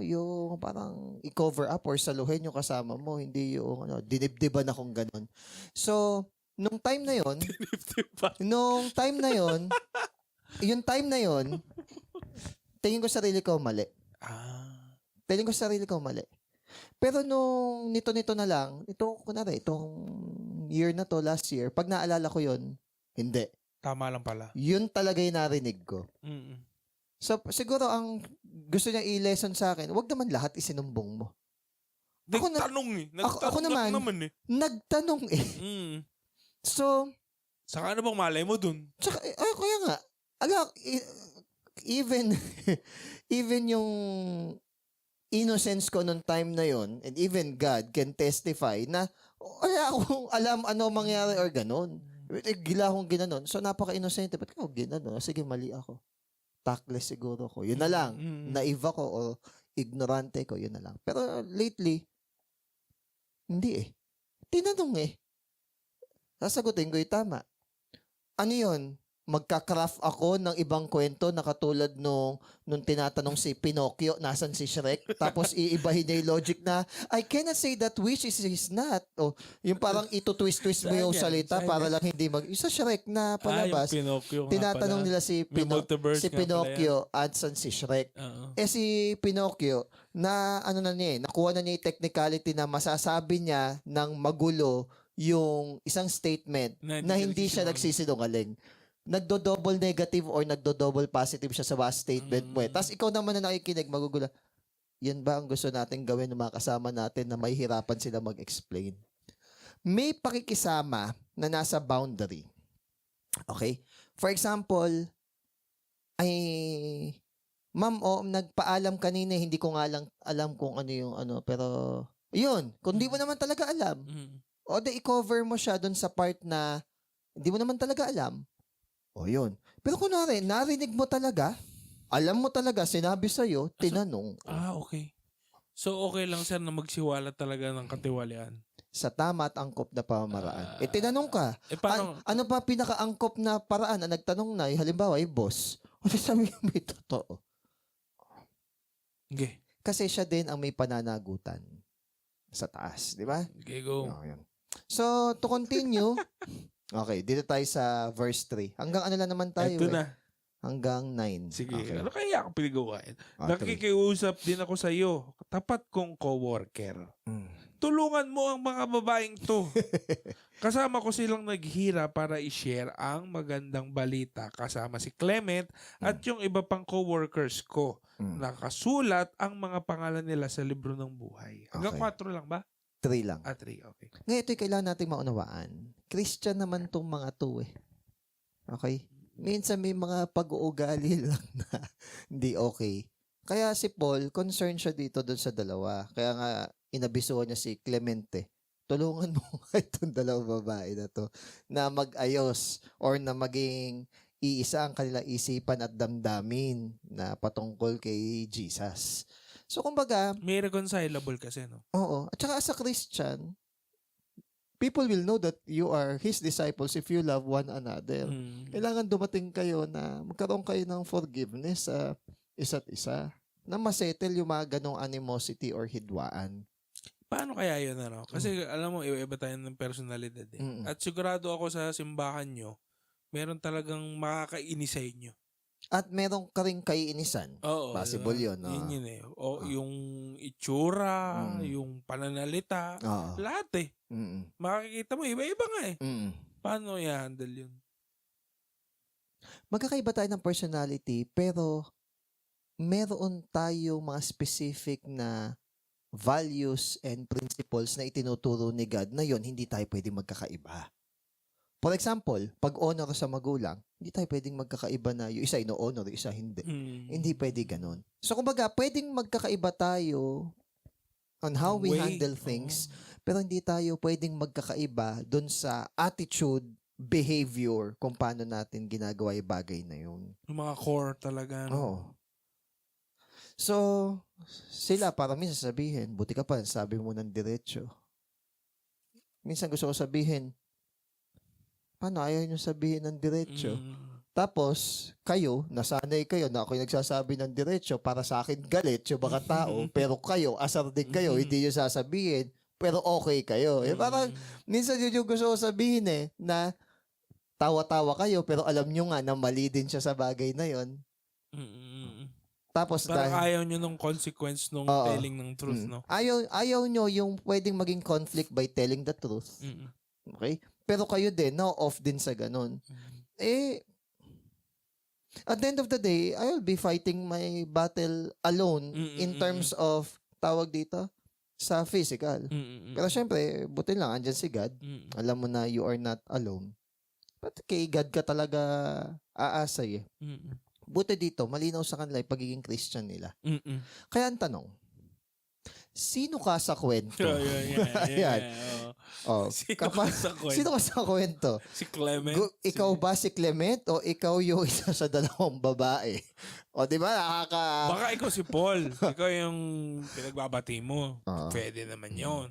yung parang i-cover up or saluhin yung kasama mo, hindi yung dinibdiban akong ganon. So, nung time na yon, yung time na yon, tingin ko sarili ko mali. Pero nung nito na lang, itong year na to, last year, pag naalala ko yon, hindi. Tama lang pala. Yun talaga yung narinig ko. Mm-mm. So, siguro ang gusto niya i-lesson sa akin, wag naman lahat isinumbong mo. Ako nagtanong eh. Mm. So, saka ano bang malay mo dun? Tsaka, kaya nga, even yung innocence ko nung time na yon, and even God can testify na wala akong alam ano mangyari or ganon. Gila akong ginanon. So, napaka-innocent. Ba't ka ginanon? Sige, mali ako. Tactless siguro ko. Yun na lang. Naive ako o ignorante ko. Yun na lang. Pero lately, hindi eh. Tinanong eh. Sasagutin ko yung tama. Ano yun? Magka-craft ako ng ibang kwento na katulad nung tinatanong si Pinocchio, nasan si Shrek? Tapos iibahin niya yung logic na, I cannot say that which is not. O, yung parang ito-twist-twist mo yung salita para lang hindi sa Shrek na palabas. Tinatanong nila si Pinocchio, asan si Shrek? Si Pinocchio, nakuha na niya yung technicality na masasabi niya ng magulo yung isang statement na hindi siya nagsisinungaling. Nagdo-double negative or nagdo-double positive siya sa statement mo eh. Tapos ikaw naman na nakikinig, magugula, yan ba ang gusto natin gawin ng mga kasama natin na mahihirapan sila mag-explain? May pakikisama na nasa boundary. Okay? For example, ma'am, nagpaalam kanina, hindi ko nga lang alam kung ano yung pero yun, kung di mo naman talaga alam, i-cover mo siya dun sa part na hindi mo naman talaga alam. Yun. Pero kunwari, narinig mo talaga, alam mo talaga, sinabi sa'yo, tinanong. Okay. So, okay lang sir na magsiwala talaga ng katiwalian. Sa tama at angkop na pamamaraan. Tinanong ka, paano? Ano pa pinaka-angkop na paraan na nagtanong na, halimbawa, boss, sabi mo may totoo. Okay. Kasi siya din ang may pananagutan sa taas, di ba? Okay, go. So, to continue, okay, dito tayo sa verse 3. Hanggang ano lang naman tayo na. Hanggang 9. Sige, okay. Ano kaya ako piligawain? Nakikiusap din ako sa iyo, tapat kong coworker. Tulungan mo ang mga babaeng to. Kasama ko silang naghira para i-share ang magandang balita kasama si Clement at yung iba pang coworkers ko. Nakasulat ang mga pangalan nila sa libro ng buhay. Hanggang 4 lang ba? 3 lang. 3, okay. Ngayon, ito'y kailangan natin maunawaan. Christian naman tong mga to eh. Okay? Minsan may mga pag-uugali lang na hindi okay. Kaya si Paul, concerned siya dito doon sa dalawa. Kaya nga, inabisuhan niya si Clemente. Tulungan mo itong dalawang babae na to na mag-ayos or na maging iisa ang kanilang isipan at damdamin na patungkol kay Jesus. So, kumbaga, May reconcilable kasi, no? oo. At saka as a Christian, people will know that you are His disciples if you love one another. Kailangan dumating kayo na magkaroon kayo ng forgiveness sa isa't isa na masettle yung mga ganong animosity or hidwaan. Paano kaya yun, ano? Kasi alam mo, iba-iba tayo ng personalidad eh. Mm. At sigurado ako sa simbahan nyo, meron talagang makakainis sa inyo. At meron ka rin kaiinisan. Oo. Possible diba? yun. Yun eh. O yung itsura, Mm. yung pananalita, Oo. lahat eh. Mm. Makikita mo, iba-iba nga eh. Mm. Paano i-handle yun? Magkakaiba tayo ng personality, pero meron tayong mga specific na values and principles na itinuturo ni God na yon hindi tayo pwedeng magkakaiba. For example, pag honor sa magulang, hindi tayo pwedeng magkakaiba na yung isa ino-honor, yung isa hindi. Hindi pwede ganun. So, kumbaga, pwedeng magkakaiba tayo on how we Way. handle things, pero hindi tayo pwedeng magkakaiba dun sa attitude, behavior, kung paano natin ginagawa yung bagay na yun. Yung mga core talaga. No? Oo. So, sila para minsan sabihin, buti ka pa, sabi mo ng diretso. Minsan gusto ko sabihin, paano ayaw nyo sabihin ng diretso? Tapos, kayo, nasanay kayo na ako yung nagsasabi ng diretso, para sa akin galit yung mga tao, pero kayo, asar din kayo, hindi nyo sasabihin, pero okay kayo. Eh, parang, minsan yun yung gusto ko sabihin na tawa-tawa kayo, pero alam nyo nga na mali din siya sa bagay na yon. Tapos, parang ayaw nyo nung consequence nung telling ng truth, no? Ayaw nyo yung pwedeng maging conflict by telling the truth. Okay? Pero kayo din, off din sa ganun. At the end of the day, I will be fighting my battle alone in terms of, tawag dito, sa physical. Pero syempre, buti lang, andyan si God. Alam mo na you are not alone. But kay God ka talaga aasay eh. Buti dito, malinaw sa kanila yung pagiging Christian nila. Kaya ang tanong, sino ka sa kwento? Ayan. Sino ka sa kwento? Sino ka sa kwento? Si Clement? Ikaw ba si Clement o ikaw yung isa sa dalawang babae? O di ba Baka ikaw si Paul. Ikaw yung pinagbabati mo. Pwede naman yon.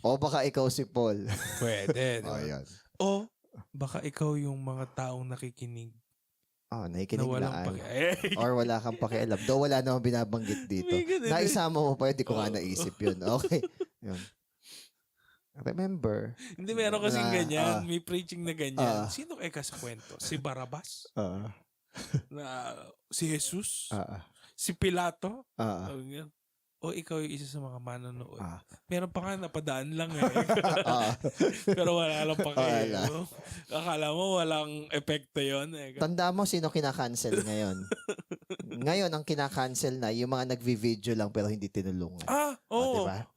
O baka ikaw si Paul. Pwede. Diba? Ayan. O baka ikaw yung mga taong nakikinig. Nakikinig na lang. paki- Or wala kang pakialam. Though wala namang binabanggit dito. Naisama mo pa yun, di ko nga naisip yun. Okay. Yun. Remember. Hindi, meron kasing ganyan. May preaching na ganyan. Sino kaya ka sa kwento? Si Barabas? Na si Jesus? Si Pilato? O ikaw yung isa sa mga manonood? Meron pa nga napadaan lang eh. Pero wala lang pakialam. Akala mo walang epekto yun eh. Tanda mo sino kinakancel ngayon. Ngayon, ang kinakancel na yung mga nagvi-video lang pero hindi tinulungan. Oo. Diba?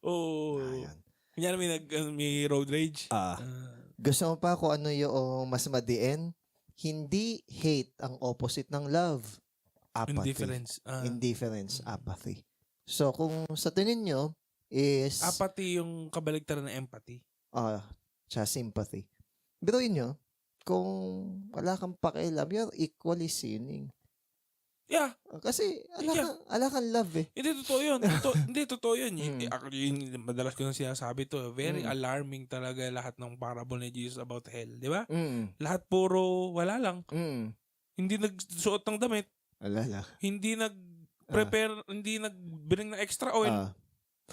Oo. Kanya may road rage. Gusto mo pa kung ano yung mas madiin? Hindi hate ang opposite ng love. Apathy. Indifference, apathy. So, kung sa tingin nyo is... Apathy yung kabaligtaran ng empathy. Tsaka sympathy. Biruin nyo, kung wala kang pakialam, you're equally sinning. Yeah. Kasi, ala kang love eh. Hindi, totoo yun. Hindi, totoo yun. Actually, madalas ko nang sinasabi to. Very alarming talaga lahat ng parable ni Jesus about hell. Di ba? Lahat puro wala lang. Hindi nagsuot ng damit. Alala. Hindi nag-prepare, hindi nag-bring ng extra oil.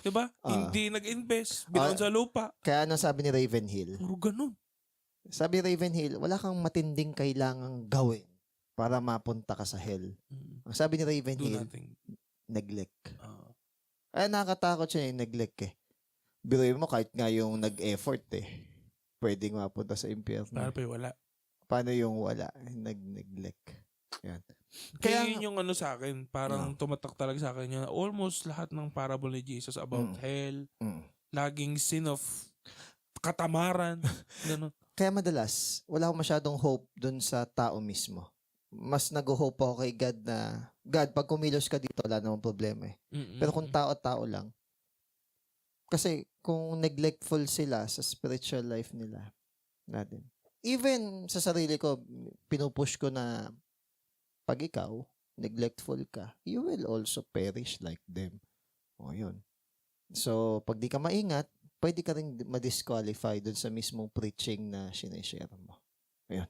Diba? Hindi nag-invest. Binaon sa lupa. Kaya ano sabi ni Ravenhill? Puro ganun. Sabi Ravenhill, wala kang matinding kailangang gawin para mapunta ka sa hell. Ang sabi ni Ravenhill, neglect. Nakakatakot siya yung neglect eh. Biruin mo kahit nga yung nag-effort eh. Pwedeng mapunta sa impyerno. Paano yung wala? Nag-neglect. Yan. Kaya yun yung ano sa akin, parang tumatak talaga sa akin yun. Almost lahat ng parable ni Jesus about hell, laging sin of katamaran. Ganun. Kaya madalas, wala akong masyadong hope dun sa tao mismo. Mas nag-hope ako kay God na, God, pag kumilos ka dito, wala namang problema eh. Pero kung tao-tao lang, kasi kung neglectful sila sa spiritual life nila, natin, even sa sarili ko, pinupush ko na pag ikaw, neglectful ka, you will also perish like them. O yun. So, pag di ka maingat, pwede ka rin ma-disqualify dun sa mismong preaching na sinishare mo. Ayun.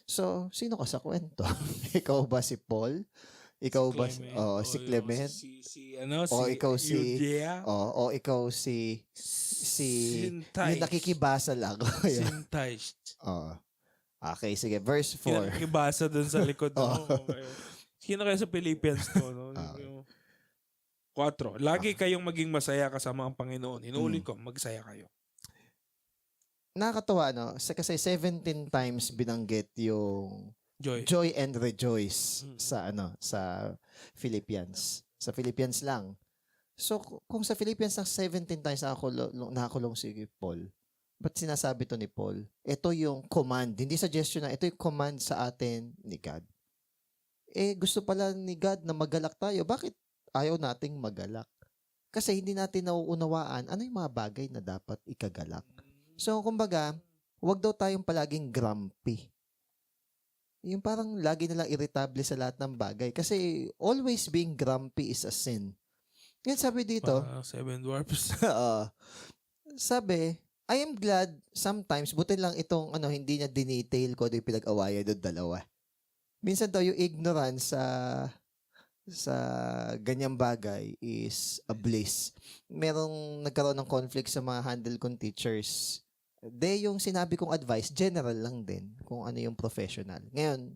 So, sino ka sa kwento? Ikaw ba si Paul? Ikaw ba si Clement? O ikaw si Judea? o ikaw si yung nakikibasa lang. Sintais. Okay, sige. Verse 4. Nakikibasa dun sa likod mo. Sino kayo sa Philippians to? No? 4. Lagi kayong maging masaya kasama ang Panginoon. Inuulit ko, magsaya kayo. Nakakatawa, no? Kasi 17 times binanggit yung joy and rejoice sa Philippians. Sa Philippians lang. So, kung sa Philippians ng 17 times nakakulong si Paul, ba't sinasabi to ni Paul? Ito yung command. Hindi suggestion na. Ito yung command sa atin ni God. Gusto pala ni God na magalak tayo. Bakit ayaw nating magalak? Kasi hindi natin nauunawaan ano yung mga bagay na dapat ikagalak. So, kumbaga, wag daw tayong palaging grumpy. Yung parang lagi nalang irritable sa lahat ng bagay. Kasi always being grumpy is a sin. Yan sabi dito. 7 dwarfs. Sabi, I am glad sometimes, buti lang itong hindi niya dinetail ko yung pinag-awayan doon dalawa. Minsan daw yung ignorance sa ganyang bagay is a bliss. Merong nagkaroon ng conflict sa mga handle kong teachers. Yung sinabi kong advice, general lang din kung ano yung professional. Ngayon,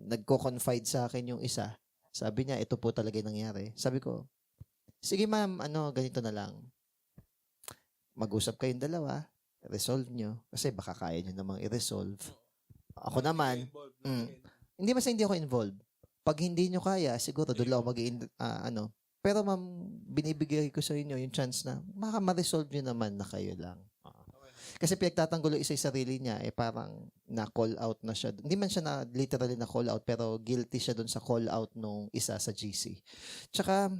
nagko-confide sa akin yung isa. Sabi niya, ito po talaga yung nangyari. Sabi ko, sige ma'am, ganito na lang. Mag-usap kayong dalawa, resolve nyo. Kasi baka kaya nyo namang i-resolve. Ako naman, hindi ako involved. Pag hindi nyo kaya, siguro doon lang ako Pero ma'am, binibigay ko sa inyo yung chance na ma-resolve nyo naman na kayo lang. Kasi pinagtatanggulo isa yung sarili niya, parang na-call out na siya. Hindi man siya na literally na-call out, pero guilty siya dun sa call out nung isa sa GC. Tsaka,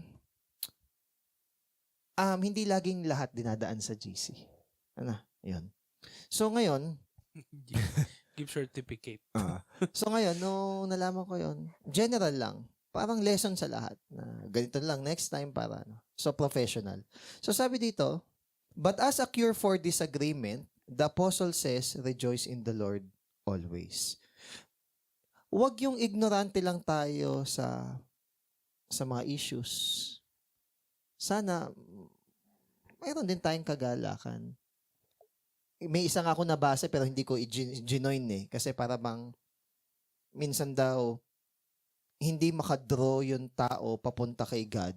hindi laging lahat dinadaan sa GC. Yun. So ngayon, give certificate. So ngayon, nung nalaman ko yun, general lang. Parang lesson sa lahat. Na ganito lang next time para So professional. So sabi dito, but as a cure for disagreement, the apostle says, rejoice in the Lord always. Huwag yung ignorante lang tayo sa mga issues. Sana, mayroon din tayong kagalakan. May isang ako nabasa pero hindi ko i-join kasi para bang minsan daw hindi makadraw yung tao papunta kay God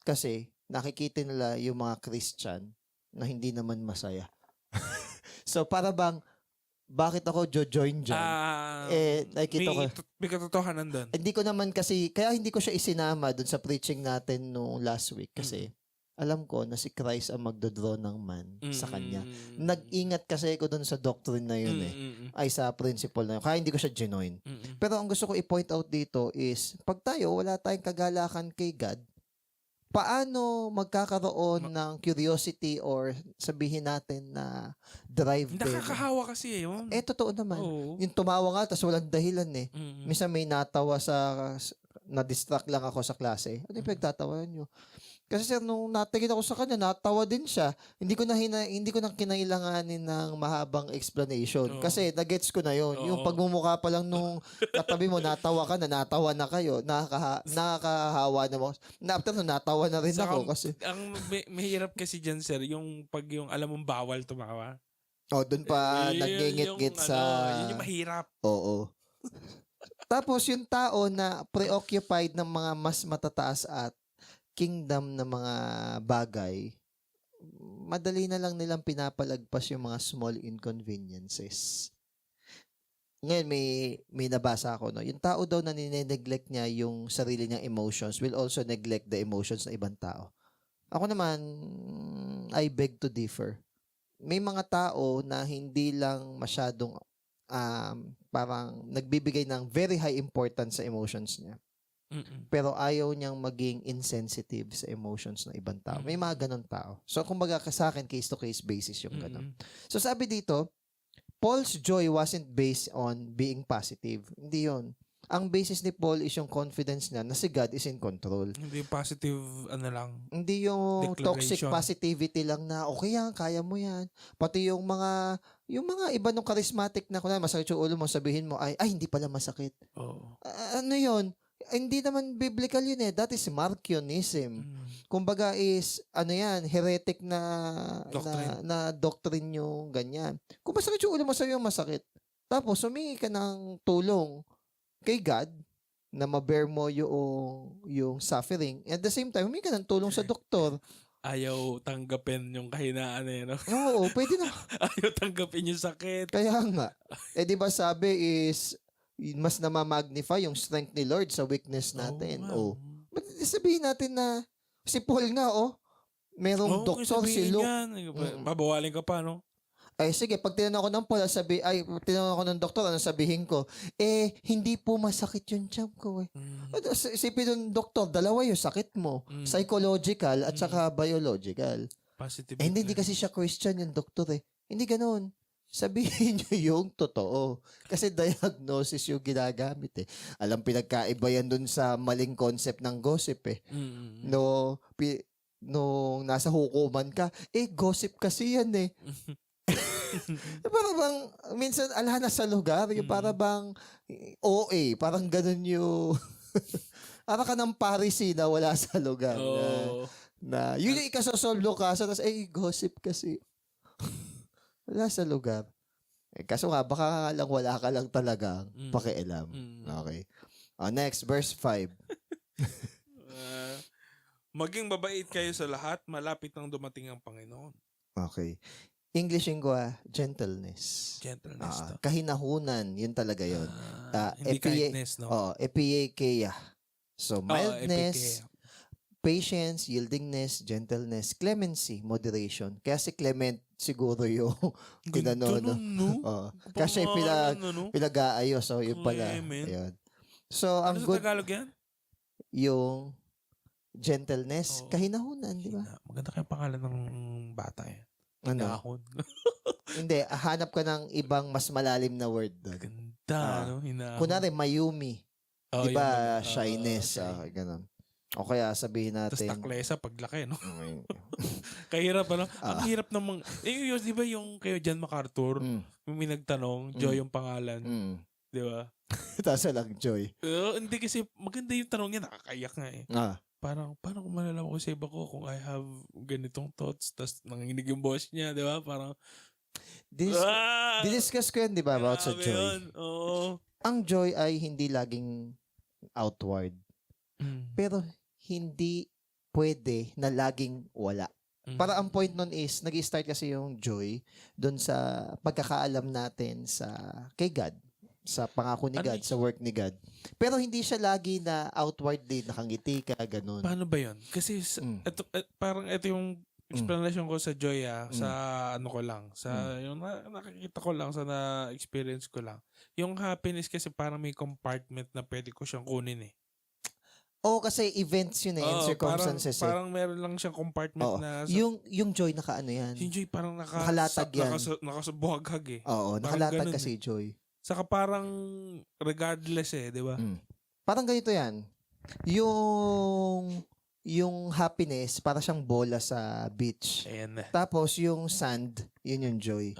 kasi nakikita nila yung mga Christian na hindi naman masaya. So, para bang, bakit ako join dyan? Nakikita ko. May katotohanan doon. Hindi ko naman kasi, kaya hindi ko siya isinama dun sa preaching natin no last week kasi alam ko na si Christ ang magdodraw ng man sa kanya. Nag-ingat kasi ako dun sa doctrine na yun ay sa principle na yun. Kaya hindi ko siya ginoin. Pero ang gusto ko i-point out dito is, pag tayo, wala tayong kagalakan kay God, paano magkakaroon ng curiosity or sabihin natin na drive din? Nakakahawa kasi yun. Totoo naman. Yung tumawa nga, tapos walang dahilan Minsan may natawa na-distract lang ako sa klase. Ano yung pinagtatawanan nyo? Kasi sir, nung natingin ako sa kanya, natawa din siya. Hindi ko na kinailanganin ng mahabang explanation. Kasi nagets ko na yon. Yung pagmumukha pa lang nung katabi mo, natawa ka na, natawa na kayo. Nakakahawa na mo. After nun, natawa na rin ako. Kasi ang mahirap kasi dyan, sir, yung pag yung alam mong bawal tumawa. Doon pa nagngingit-ngit sa... Yun yung mahirap. Oo. Tapos yung tao na preoccupied ng mga mas matataas at kingdom na mga bagay, madali na lang nilang pinapalagpas yung mga small inconveniences. Ngayon, may nabasa ako, yung tao daw na nineneglect niya yung sarili niyang emotions will also neglect the emotions ng ibang tao. Ako naman, I beg to differ. May mga tao na hindi lang masyadong parang nagbibigay ng very high importance sa emotions niya. Pero ayaw niyang maging insensitive sa emotions ng ibang tao. May mga ganon tao. So, kumbaga sa akin, case-to-case basis yung ganon. So, sabi dito, Paul's joy wasn't based on being positive. Hindi yon. Ang basis ni Paul is yung confidence niya na si God is in control. Hindi positive, lang, Hindi yung toxic declaration. positivity lang na okay yan, kaya mo yan. Pati yung mga iba nung charismatic na kunwari masakit yung ulo mo, sabihin mo ay hindi pala masakit. Oo. Ano yun? Hindi naman biblical yun eh. That is Marcionism. Kumbaga is, heretic Doctrine. na doctrine yung ganyan. Kung masakit yung ulo mo, sabi yung masakit. Tapos, humingi ka ng tulong kay God na ma-bear mo yung suffering. At the same time, humingi ka ng tulong sa doktor. Ayaw tanggapin yung kahinaan no? Oo, pwede na. Ayaw tanggapin yung sakit. Kaya nga. Di ba sabi is, mas namamagnify yung strength ni Lord sa weakness natin. But sabihin natin na, si Paul nga, merong doktor si Luke. Babawalin ka pa, no? Ay, sige, pag tinanong ako ng Paul, tinanong ako ng doktor, ano sabihin ko? Hindi po masakit yung tiyan ko eh. Isipin ng doktor, dalawa yung sakit mo. Psychological at saka biological. Positive. Hindi kasi siya Christian yung doktor eh. Hindi ganoon. Sabihin nyo yung totoo. Kasi diagnosis yung ginagamit eh. Alam, pinagkaiba yan dun sa maling concept ng gossip eh. Nung nasa hukuman ka, gossip kasi yan eh. Para bang, minsan, na sa lugar, yung para bang OA, parang ganun yung, para ka ng Parisi na wala sa lugar. Na yun yung ikasosolve lo kaso, tapos, gossip kasi. Wala sa lugar. Kaso nga, baka lang wala ka lang talagang pakialam. Okay. Next, verse 5. Maging mabait kayo sa lahat, malapit nang dumating ang Panginoon. Okay. Englishin ko gentleness. Gentleness. Kahinahunan, yun talaga yun. Hindi kindness, no? Epieikeia. So, mildness, patience, yieldingness, gentleness, clemency, moderation. Kaya si Clement siguro yung no? Kasi pinag-aayos. So, yun pala. Ayun. So, ang good... Sa Tagalog yan? Yung gentleness, kahinahunan, di ba? Maganda kayong pangalan ng bata eh. Ano? Hindi, hanap ka ng ibang mas malalim na word doon. Ganda, no? Hinahon. Kunwari, Mayumi. Di ba? Shyness. Ganun. O kaya sabihin natin. Tapos taklesa paglaki, no? Kahirap, ano? Ang hirap namang, di ba yung kayo John MacArthur, may nagtanong, Joy yung pangalan. Di ba? Tapos lang, Joy. Hindi kasi, maganda yung tanong niya, nakakayak nga eh. Parang, paano kung malalaman ko sa iba ko kung I have ganitong thoughts, tapos nanginginig yung boss niya, di ba? Parang, discuss ko yan, di ba, about sa joy. Ang joy ay hindi laging outward. Pero, hindi pwede na laging wala. Para ang point nun is, nag-start kasi yung joy doon sa pagkakaalam natin kay God. Sa pangako ni God, sa work ni God. Pero hindi siya lagi na outwardly nakangiti ka, ganun. Paano ba yun? Kasi parang ito yung explanation ko sa joy sa ano ko lang, sa yung nakikita ko lang, sa na-experience ko lang. Yung happiness kasi parang may compartment na pwede ko siyang kunin eh. Kasi events yun and circumstances. Parang meron lang siyang compartment na... Yung joy naka-ano yan. Yung joy parang nakalatag yan. Nakasabuhaghag eh. Oo, nakalatag kasi joy. Saka parang regardless di ba? Parang ganito yan. Yung happiness, para siyang bola sa beach. Ayan. Tapos yung sand, yun yung joy.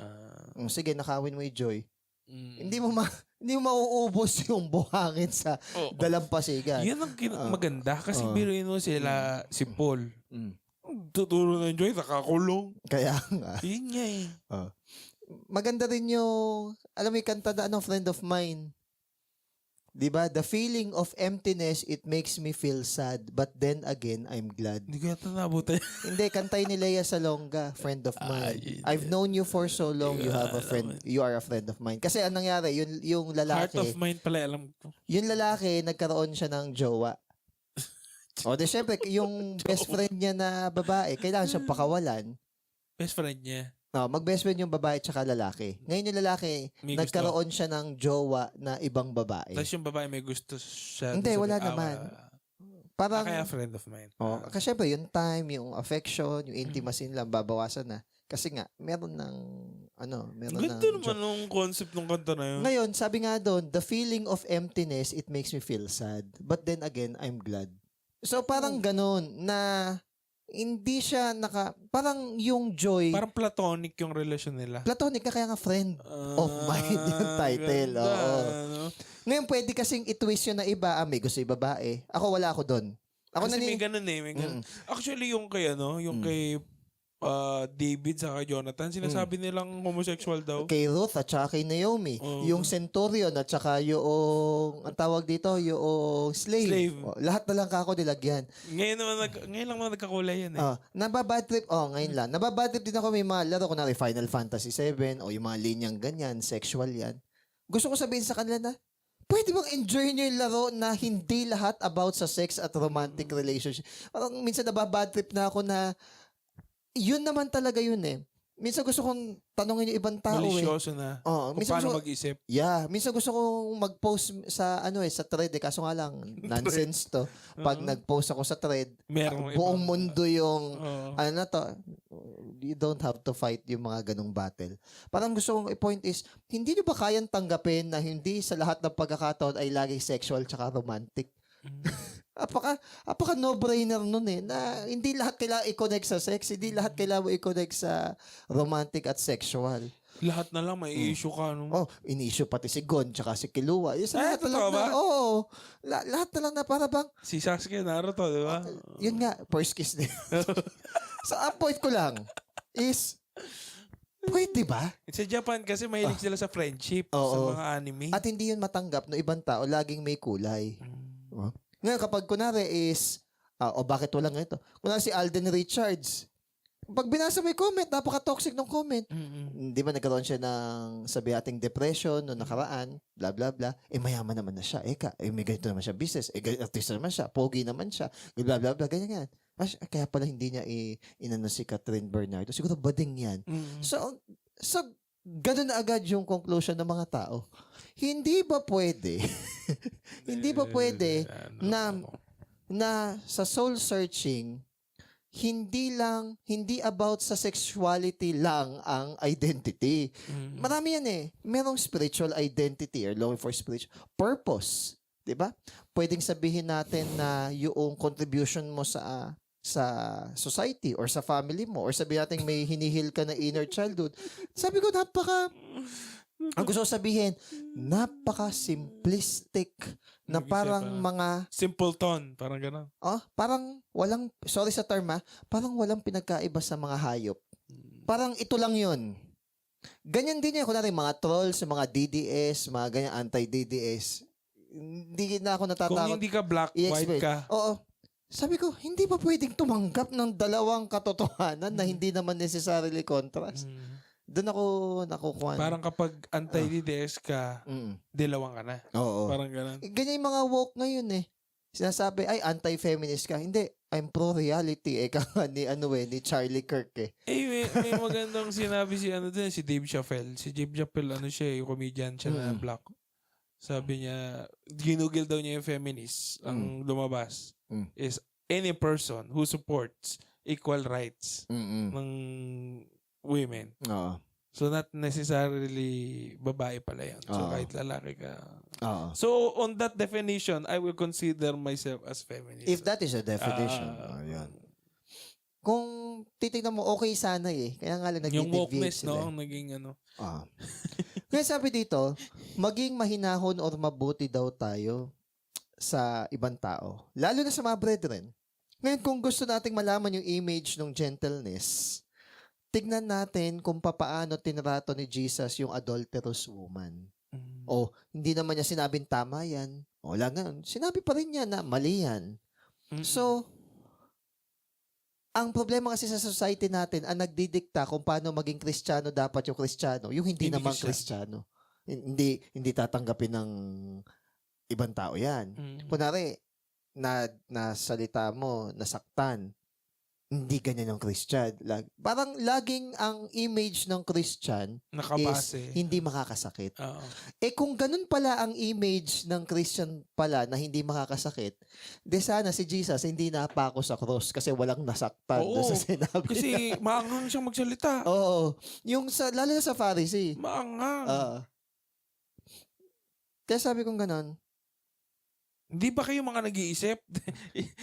Sige, nakawin mo yung joy. Hindi mo mauubos yung buhangin sa dalampasigan. Yan ang maganda. Kasi biruin mo si Paul. Tuturo na yung joy, nakakulong. Kaya nga. Yun nga eh. Maganda rin yung, alam mo yung kanta na friend of mine. Diba? The feeling of emptiness, it makes me feel sad. But then again, I'm glad. Hindi ko yata nabutan. Hindi, kantay ni Lea Salonga, friend of mine. I've known you for so long, you have a friend. You are a friend of mine. Kasi anong nangyari, yung lalaki. Heart of mine pala, alam ko. Yung lalaki, nagkaroon siya ng jowa. Syempre, yung best friend niya na babae, kailangan siyang pakawalan. Best friend niya? Mag-best friend yung babae tsaka lalaki. Ngayon yung lalaki, nagkaroon siya ng jowa na ibang babae. Tapos yung babae may gusto siya. Hindi, wala naman. Parang, kaya friend of mine. Kasi syempre, yung time, yung affection, yung intimacy nila, babawasan na. Kasi nga, meron Ganda naman nung concept ng kanta na yun. Ngayon, sabi nga doon, the feeling of emptiness, it makes me feel sad. But then again, I'm glad. So parang ganun na hindi siya parang yung joy, Parang platonic yung relasyon nila. platonic na kaya nga friend of mine yung title. Ganda, Oo. ano? Ngayon pwede kasing i-twist yun na iba, may gusto yung babae. Ako wala ako doon. Ako Kasi may ganun eh. May ganun. Actually, yung kay kay David sa Jonathan, sinasabi nilang homosexual daw. Kay Ruth at saka kay Naomi. Yung centurion at saka yung, ang tawag dito, yung slave. Lahat na lang kako nilagyan. Ngayon lang naman nagkakulay yan eh. Nababad trip, ngayon lang. Nababad trip din ako may mga laro, kunwari Final Fantasy 7 o yung mga linyang ganyan, sexual yan. Gusto ko sabihin sa kanila na, pwede bang enjoy nyo yung laro na hindi lahat about sa sex at romantic relationship? Parang minsan nababad trip na ako na, yun naman talaga yun eh. Minsan gusto kong tanongin yung ibang tao Malisyoso na. Oo, Kung paano mag-isip. Yeah, minsan gusto kong mag-post sa sa thread kaso nga lang nonsense to. Pag nag-post ako sa thread, buong mundo yung you don't have to fight yung mga ganong battle. Parang gusto kong i-point is, hindi nyo ba kayang tanggapin na hindi sa lahat ng pagkakataon ay laging sexual tsaka romantic? Apaka no-brainer nun eh, na hindi lahat kailangan i-connect sa sex, hindi lahat kailangan i-connect sa romantic at sexual. Lahat na lang may issue ka. No? In-issue pati si Gon tsaka si Killua. Lahat na lang ba? lahat na lang na para bang, si Sasuke Naruto, di ba? Yun nga, first kiss din. So, ang point ko lang is, pwede ba? Sa Japan kasi mahilig sila sa friendship, sa mga anime. At hindi yun matanggap no ibang tao, laging may kulay. Ngayon, kapag kunwari is, bakit walang ito? Kunwari si Alden Richards, pag binasa mo yung comment, napaka-toxic ng comment. Di ba nagkaroon siya ng sabi ating depression noong nakaraan, blah, blah, blah. Mayaman naman na siya. May ganito naman siya business. Artista naman siya. Pogi naman siya. Blah, blah, blah. Ganyan. Kaya pala hindi niya inano si Catherine Bernardo. Siguro bading yan. So, ganun na agad yung conclusion ng mga tao. Hindi ba pwede? Hindi ba pwede na sa soul searching, hindi about sa sexuality lang ang identity. Marami yan eh. Merong spiritual identity or longing for spiritual purpose. 'Di ba? Pwedeng sabihin natin na yung contribution mo sa society or sa family mo or sabihin natin may hinihil ka na inner childhood. Sabi ko ang gusto ko sabihin, napaka-simplistic na parang mga simpleton, parang gano'n. Parang walang, sorry sa term parang walang pinagkaiba sa mga hayop. Parang ito lang yun. Ganyan din yan, kunwari mga trolls, mga DDS, mga ganyan anti-DDS. Hindi na ako natatakot. Kung hindi ka black, white ka. Oo. Sabi ko, hindi ba pwedeng tumanggap ng dalawang katotohanan na hindi naman necessarily contrast? Doon ako nakukuha. Parang kapag anti-DDS ka, dilawang ka na. Oo. Parang gano'n. Ganyan yung mga woke ngayon eh. Sinasabi, anti-feminist ka. Hindi, I'm pro-reality. Ni Charlie Kirk eh. May magandang sinabi si Dave Chappelle. Si Dave Chappelle, yung comedian siya na black. Sabi niya, ginugil daw niya yung feminist. Ang lumabas is any person who supports equal rights ng women. So not necessarily babae pala yan. So kahit lalaki ka. So on that definition, I will consider myself as feminist. If that is a definition. Yan. Kung titignan mo, okay sana eh. Kaya nga lang yung nag-deviate wokeness, sila. Ang naging Kaya sabi dito, maging mahinahon or mabuti daw tayo sa ibang tao. Lalo na sa mga brethren. Ngayon, kung gusto nating malaman yung image ng gentleness, tignan natin kung papaano tinrato ni Jesus yung adulterous woman. Hindi naman niya sinabing tama yan. Wala nga. Sinabi pa rin niya na mali yan. So, ang problema kasi sa society natin, ang nagdidikta kung paano maging Kristiyano dapat yung Kristiyano, yung hindi naman Kristiyano. Hindi tatanggapin ng ibang tao yan. Kunwari, na salita mo, nasaktan. hindi ganyan yung Christian. Parang laging ang image ng Christian Nakabase. hindi makakasakit. Oo. Kung ganun pala ang image ng Christian pala na hindi makakasakit, de sana si Jesus hindi napako sa cross kasi walang nasaktan Oo, doon sa sinabi Kasi niya. maanghang siyang magsalita. Oo. Lalo na sa Pharisee. Maanghang. Kaya sabi kong ganun. Hindi ba kayo mga nag-iisip?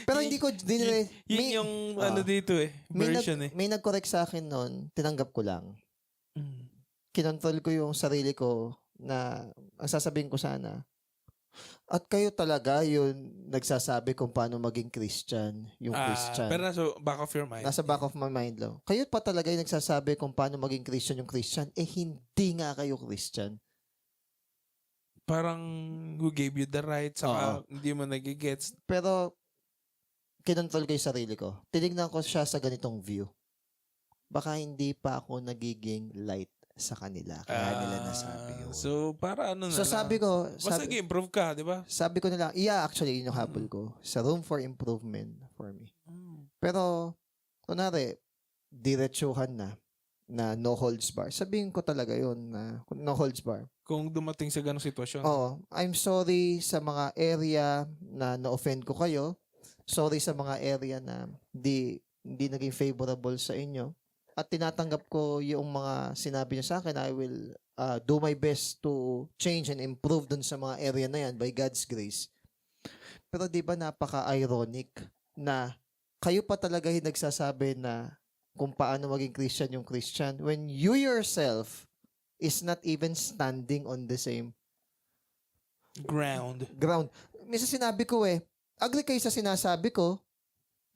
Pero hindi ko Yun yung ano dito version may nag-correct sa akin noon, tinanggap ko lang. Mm. Kinontrol ko yung sarili ko na ang sasabihin ko sana, at kayo talaga yung nagsasabi kung paano maging Christian, yung Christian. Pero nasa back of your mind. Nasa back of my mind lang. Kayo pa talaga yung nagsasabi kung paano maging Christian yung Christian. Hindi nga kayo Christian. Parang who gave you the right, saka hindi mo nagigets. Pero, kinontrol ko yung sarili ko. Tinignan ko siya sa ganitong view. Baka hindi pa ako nagiging light sa kanila. Kaya nila nasabi yun. So, para ano na So, sabi ko, basta nag-improve ka, di ba? sabi ko na lang, actually, yun yung habol ko. Sa room for improvement for me. Pero, kunwari, diretsuhan na no holds bar. Sabihin ko talaga yun na no holds bar. Kung dumating sa ganong sitwasyon. Oo. I'm sorry sa mga area na na-offend ko kayo. Sorry sa mga area na hindi naging favorable sa inyo. At tinatanggap ko yung mga sinabi niyo sa akin. I will do my best to change and improve dun sa mga area na yan by God's grace. Pero di ba napaka-ironic na kayo pa talaga yung nagsasabi na kung paano maging Christian yung Christian when you yourself is not even standing on the same ground. Minsan sinabi ko agree kayo sa sinasabi ko,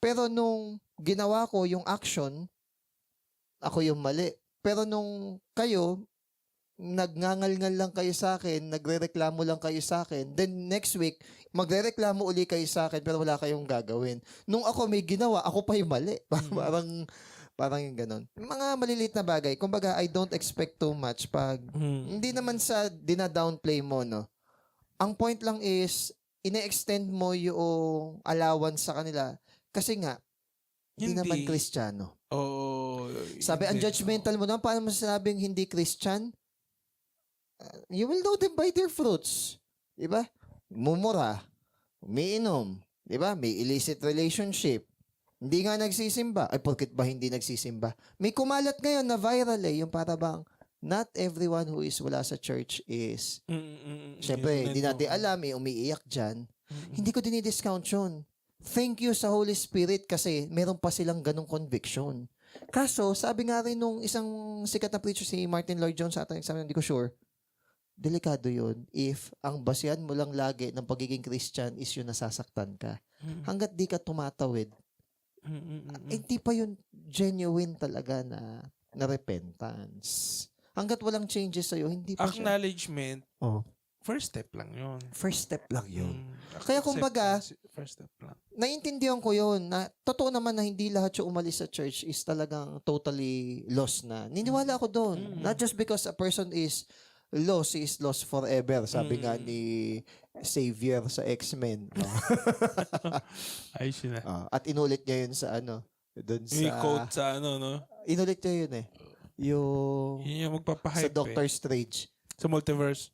pero nung ginawa ko yung action, ako yung mali. Pero nung kayo, nagngangal-ngal lang kayo sa akin, nagrereklamo lang kayo sa akin, then next week, magrereklamo uli kayo sa akin pero wala kayong gagawin. Nung ako may ginawa, ako pa yung mali. Parang yung ganun. Mga maliliit na bagay. Kumbaga, I don't expect too much pag hindi naman sa dina-downplay mo, no? Ang point lang is, ine-extend mo yung allowance sa kanila. Kasi nga, hindi naman Kristiyano. Sabi, ang judgmental mo naman, paano mo sinabing hindi Christian? You will know them by their fruits. Diba? Mumura, umiinom, diba? May illicit relationship. Hindi nga nagsisimba. Ay, porket ba hindi nagsisimba? May kumalat ngayon na viral yung para bang, not everyone who is wala sa church is, syempre, hindi natin alam, umiiyak dyan. Hindi ko dinidiscount yun. Thank you sa Holy Spirit kasi meron pa silang ganong conviction. Kaso, sabi nga rin nung isang sikat na preacher, si Martin Lloyd Jones, ata exam, hindi ko sure, delikado yun if ang basihan mo lang lagi ng pagiging Christian is yung nasasaktan ka. Hanggat di ka tumatawid, hindi pa yun genuine talaga na repentance. Hanggat walang changes sa'yo, hindi pa acknowledgement, siya. first step lang yun. First step lang yun. Kaya kumbaga, first step lang. Naiintindihan ko yun na totoo naman na hindi lahat yung umalis sa church is talagang totally lost na. Niniwala ako doon. Not just because a person is lost, he is lost forever. Sabi nga ni Xavier sa X-Men. No? Ayos yun At inulit niya yun sa doon sa... May quote sa no? Inulit niya yun Yun yung magpapahype sa Doctor Strange. Sa multiverse.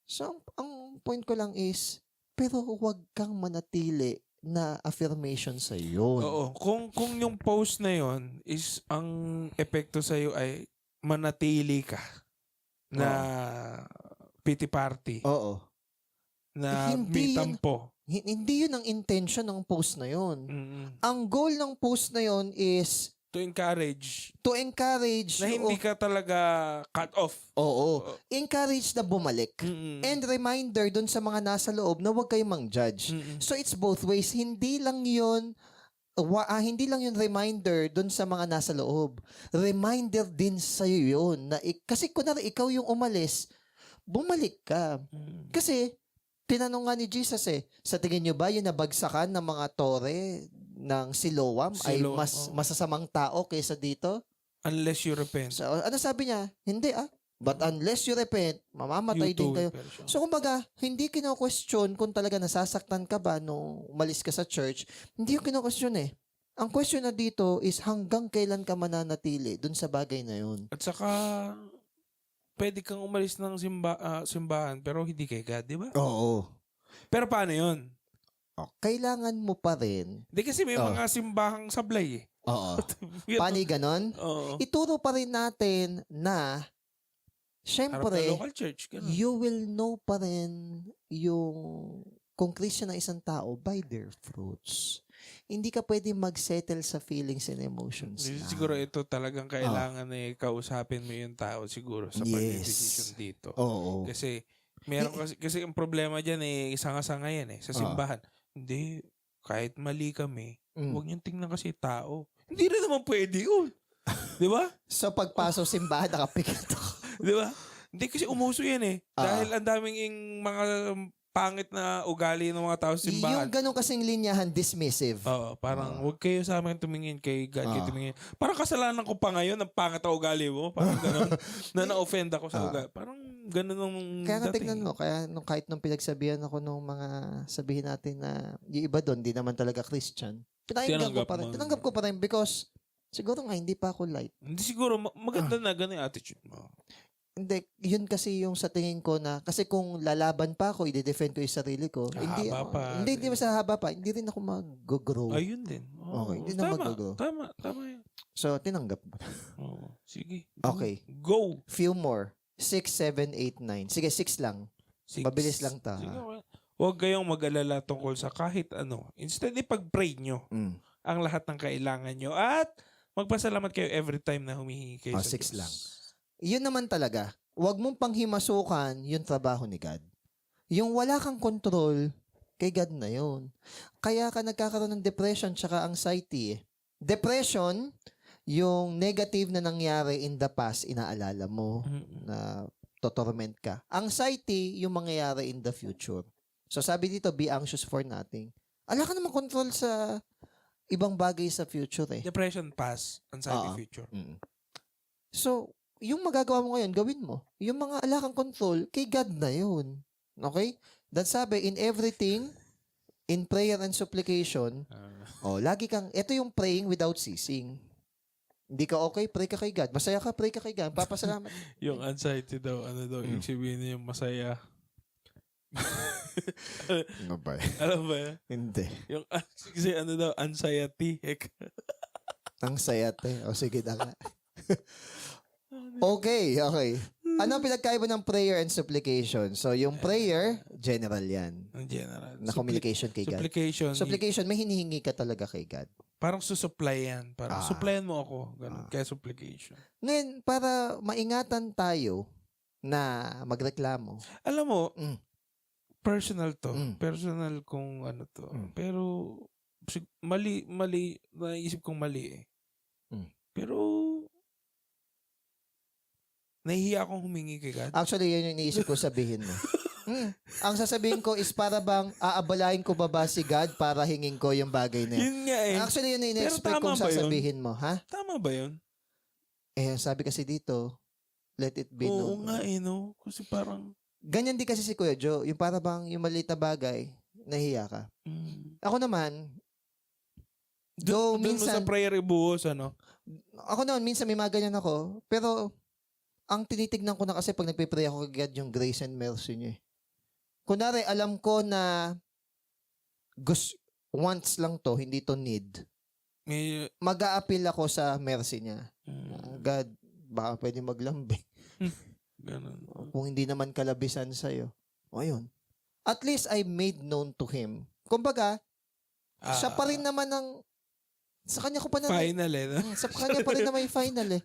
So, ang point ko lang is, pero huwag kang manatili na affirmation sa yun. Oo. Kung yung post na yun is ang epekto sa iyo ay manatili ka na pity party. Oo. Na may tampo. Hindi yun ang intention ng post na yun. Ang goal ng post na yun is to encourage na hindi ka talaga cut off. Oo. Encourage na bumalik. And reminder dun sa mga nasa loob na huwag kayong mang-judge. So it's both ways. Hindi lang yun reminder dun sa mga nasa loob. Reminder din sa'yo yun. Kasi kunwari ikaw yung umalis, bumalik ka. Kasi tinanong nga ni Jesus sa tingin nyo ba yung nabagsakan ng mga tore ng Siloam ay mas masasamang tao kaysa dito? Unless you repent. So, ano sabi niya? Hindi But unless you repent, mamamatay din kayo. So kumbaga, hindi kino-question kung talaga nasasaktan ka ba nung umalis ka sa church. Hindi yung kino-question Ang question na dito is hanggang kailan ka mananatili dun sa bagay na yun. At saka, pwede kang umalis ng simbahan pero hindi kay God, di ba? Oo. Pero paano yun? Kailangan mo pa rin. Hindi kasi may mga simbahang sablay eh. Oo. Paano ganon? Oo. Ituro pa rin natin na Harap na syempre, local church. Ganun. you will know pa rin yung kung Christian na isang tao by their fruits. Hindi ka pwede mag-settle sa feelings and emotions lang. Siguro ito talagang kailangan kausapin mo yung tao siguro sa pag-decision dito. Oo. Kasi meron kasi ang problema diyan sanga-sanga yan sa simbahan. Hindi, kahit mali kami, huwag niyong tingnan kasi tao. Hindi rin naman pwede yun. Di ba? So pagpasok simbahan, nakapikit ako. Di ba? Hindi kasi umuso yan Dahil ang daming mga pangit na ugali ng mga tao sa simbahan. Yung ganun kasing linyahan, dismissive. Oo, parang huwag kayo sa amin tumingin kay God kayo tumingin. Parang kasalanan ko pa ngayon ang pangit na ugali mo. Parang ganun. na-offend ako sa ugali. Parang ganun nung kaya nga tignan mo, kaya kahit nung pinagsabihan ako nung mga sabihin natin na yung iba doon, di naman talaga Christian. Tinanggap ko pa rin because siguro nga hindi pa ako light. Hindi siguro, maganda na ganun yung attitude mo. Hindi, yun kasi yung sa tingin ko na, kasi kung lalaban pa ako, i-defend ko yung sarili ko. Hindi sa haba pa, hindi rin ako mag-grow. Ayun din. Okay, hindi na mag-grow. Tama yun. So, tinanggap mo. Sige. Okay. Go. Few more. 6, 7, 8, 9. Sige, 6 lang. Mabilis lang ta. Huwag kayong mag-alala tungkol sa kahit ano. Instead, ipag-pray nyo ang lahat ng kailangan nyo at magpasalamat kayo every time na humihingi kayo sa 6 Diyos. lang. Yun naman talaga. Huwag mong panghimasukan yung trabaho ni God. Yung wala kang control, kay God na yun. Kaya ka nagkakaroon ng depression tsaka anxiety. Depression, yung negative na nangyari in the past, inaalala mo na totorment ka. Anxiety, yung mangyayari in the future. So sabi dito, be anxious for nothing. Ala ka naman control sa ibang bagay sa future Depression past, anxiety future. So, yung magagawa mo ngayon, gawin mo. Yung mga ala kang control, kay God na yun. Okay? Then sabi, in everything, in prayer and supplication, lagi kang, ito yung praying without ceasing. Hindi ka okay, pray ka kay God. Masaya ka, pray ka kay God. Papasalamat. Yung anxiety daw, ibig sabihin niya yung masaya. Ano ba? Alam ba yan? Hindi. Yung, kasi anxiety. Ang sayate. O sige na nga. Okay. Ano ang pinagkaiba ng prayer and supplication? So, yung prayer, general yan. General. Na communication kay God. Supplication, may hinihingi ka talaga kay God. Parang susupply yan. Parang supplyan mo ako. Ganun. Kaya supplication. Ngayon, para maingatan tayo na magreklamo. Alam mo, personal to. Personal kung ano to. Pero, mali, naisip kong mali Pero, nahihiya akong humingi kay God. Actually, yun yung iniisip ko sabihin mo. Ang sasabihin ko is para bang aabalahin ko ba si God para hingin ko yung bagay na Yun nga Actually, yun yung in-expect kong sasabihin mo. Ha? Tama ba yun? Sabi kasi dito, let it be known. Oo nga no? Kasi parang... Ganyan din kasi si Kuya Joe. Yung para bang yung maliit na bagay, nahiya ka. Ako naman, doon minsan... mo sa prayer ibuhos, ano? Ako naman, minsan may mga ganyan ako. Pero, ang tinitignan ko na kasi pag nagpe-pray ako kay God, yung grace and mercy niya. Kunwari, alam ko na wants lang to, hindi to need. Mag-a-appeal ako sa mercy niya. God, baka pwede maglambing. Ganun. Kung hindi naman kalabisan sa'yo. Ayun. At least I made known to Him. Kumbaga, siya pa rin naman ang sa kanya ko pa na final sa kanya pa rin na may final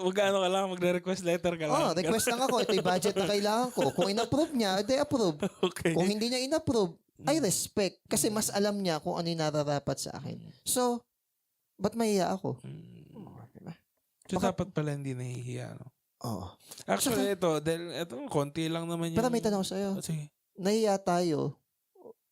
Magkano ka lang, magre-request letter ka lang. Request lang ako. Ito yung budget na kailangan ko. Kung in-approve niya, edi approve. Okay. Kung hindi niya in-approve, I respect. Kasi mas alam niya kung ano yung nararapat sa akin. So, ba't mahiya ako? So, dapat pala hindi nahihiya, no? Oo. Actually, ito, konti lang naman yung... Pero may tanong sa'yo. Sige. Nahiya tayo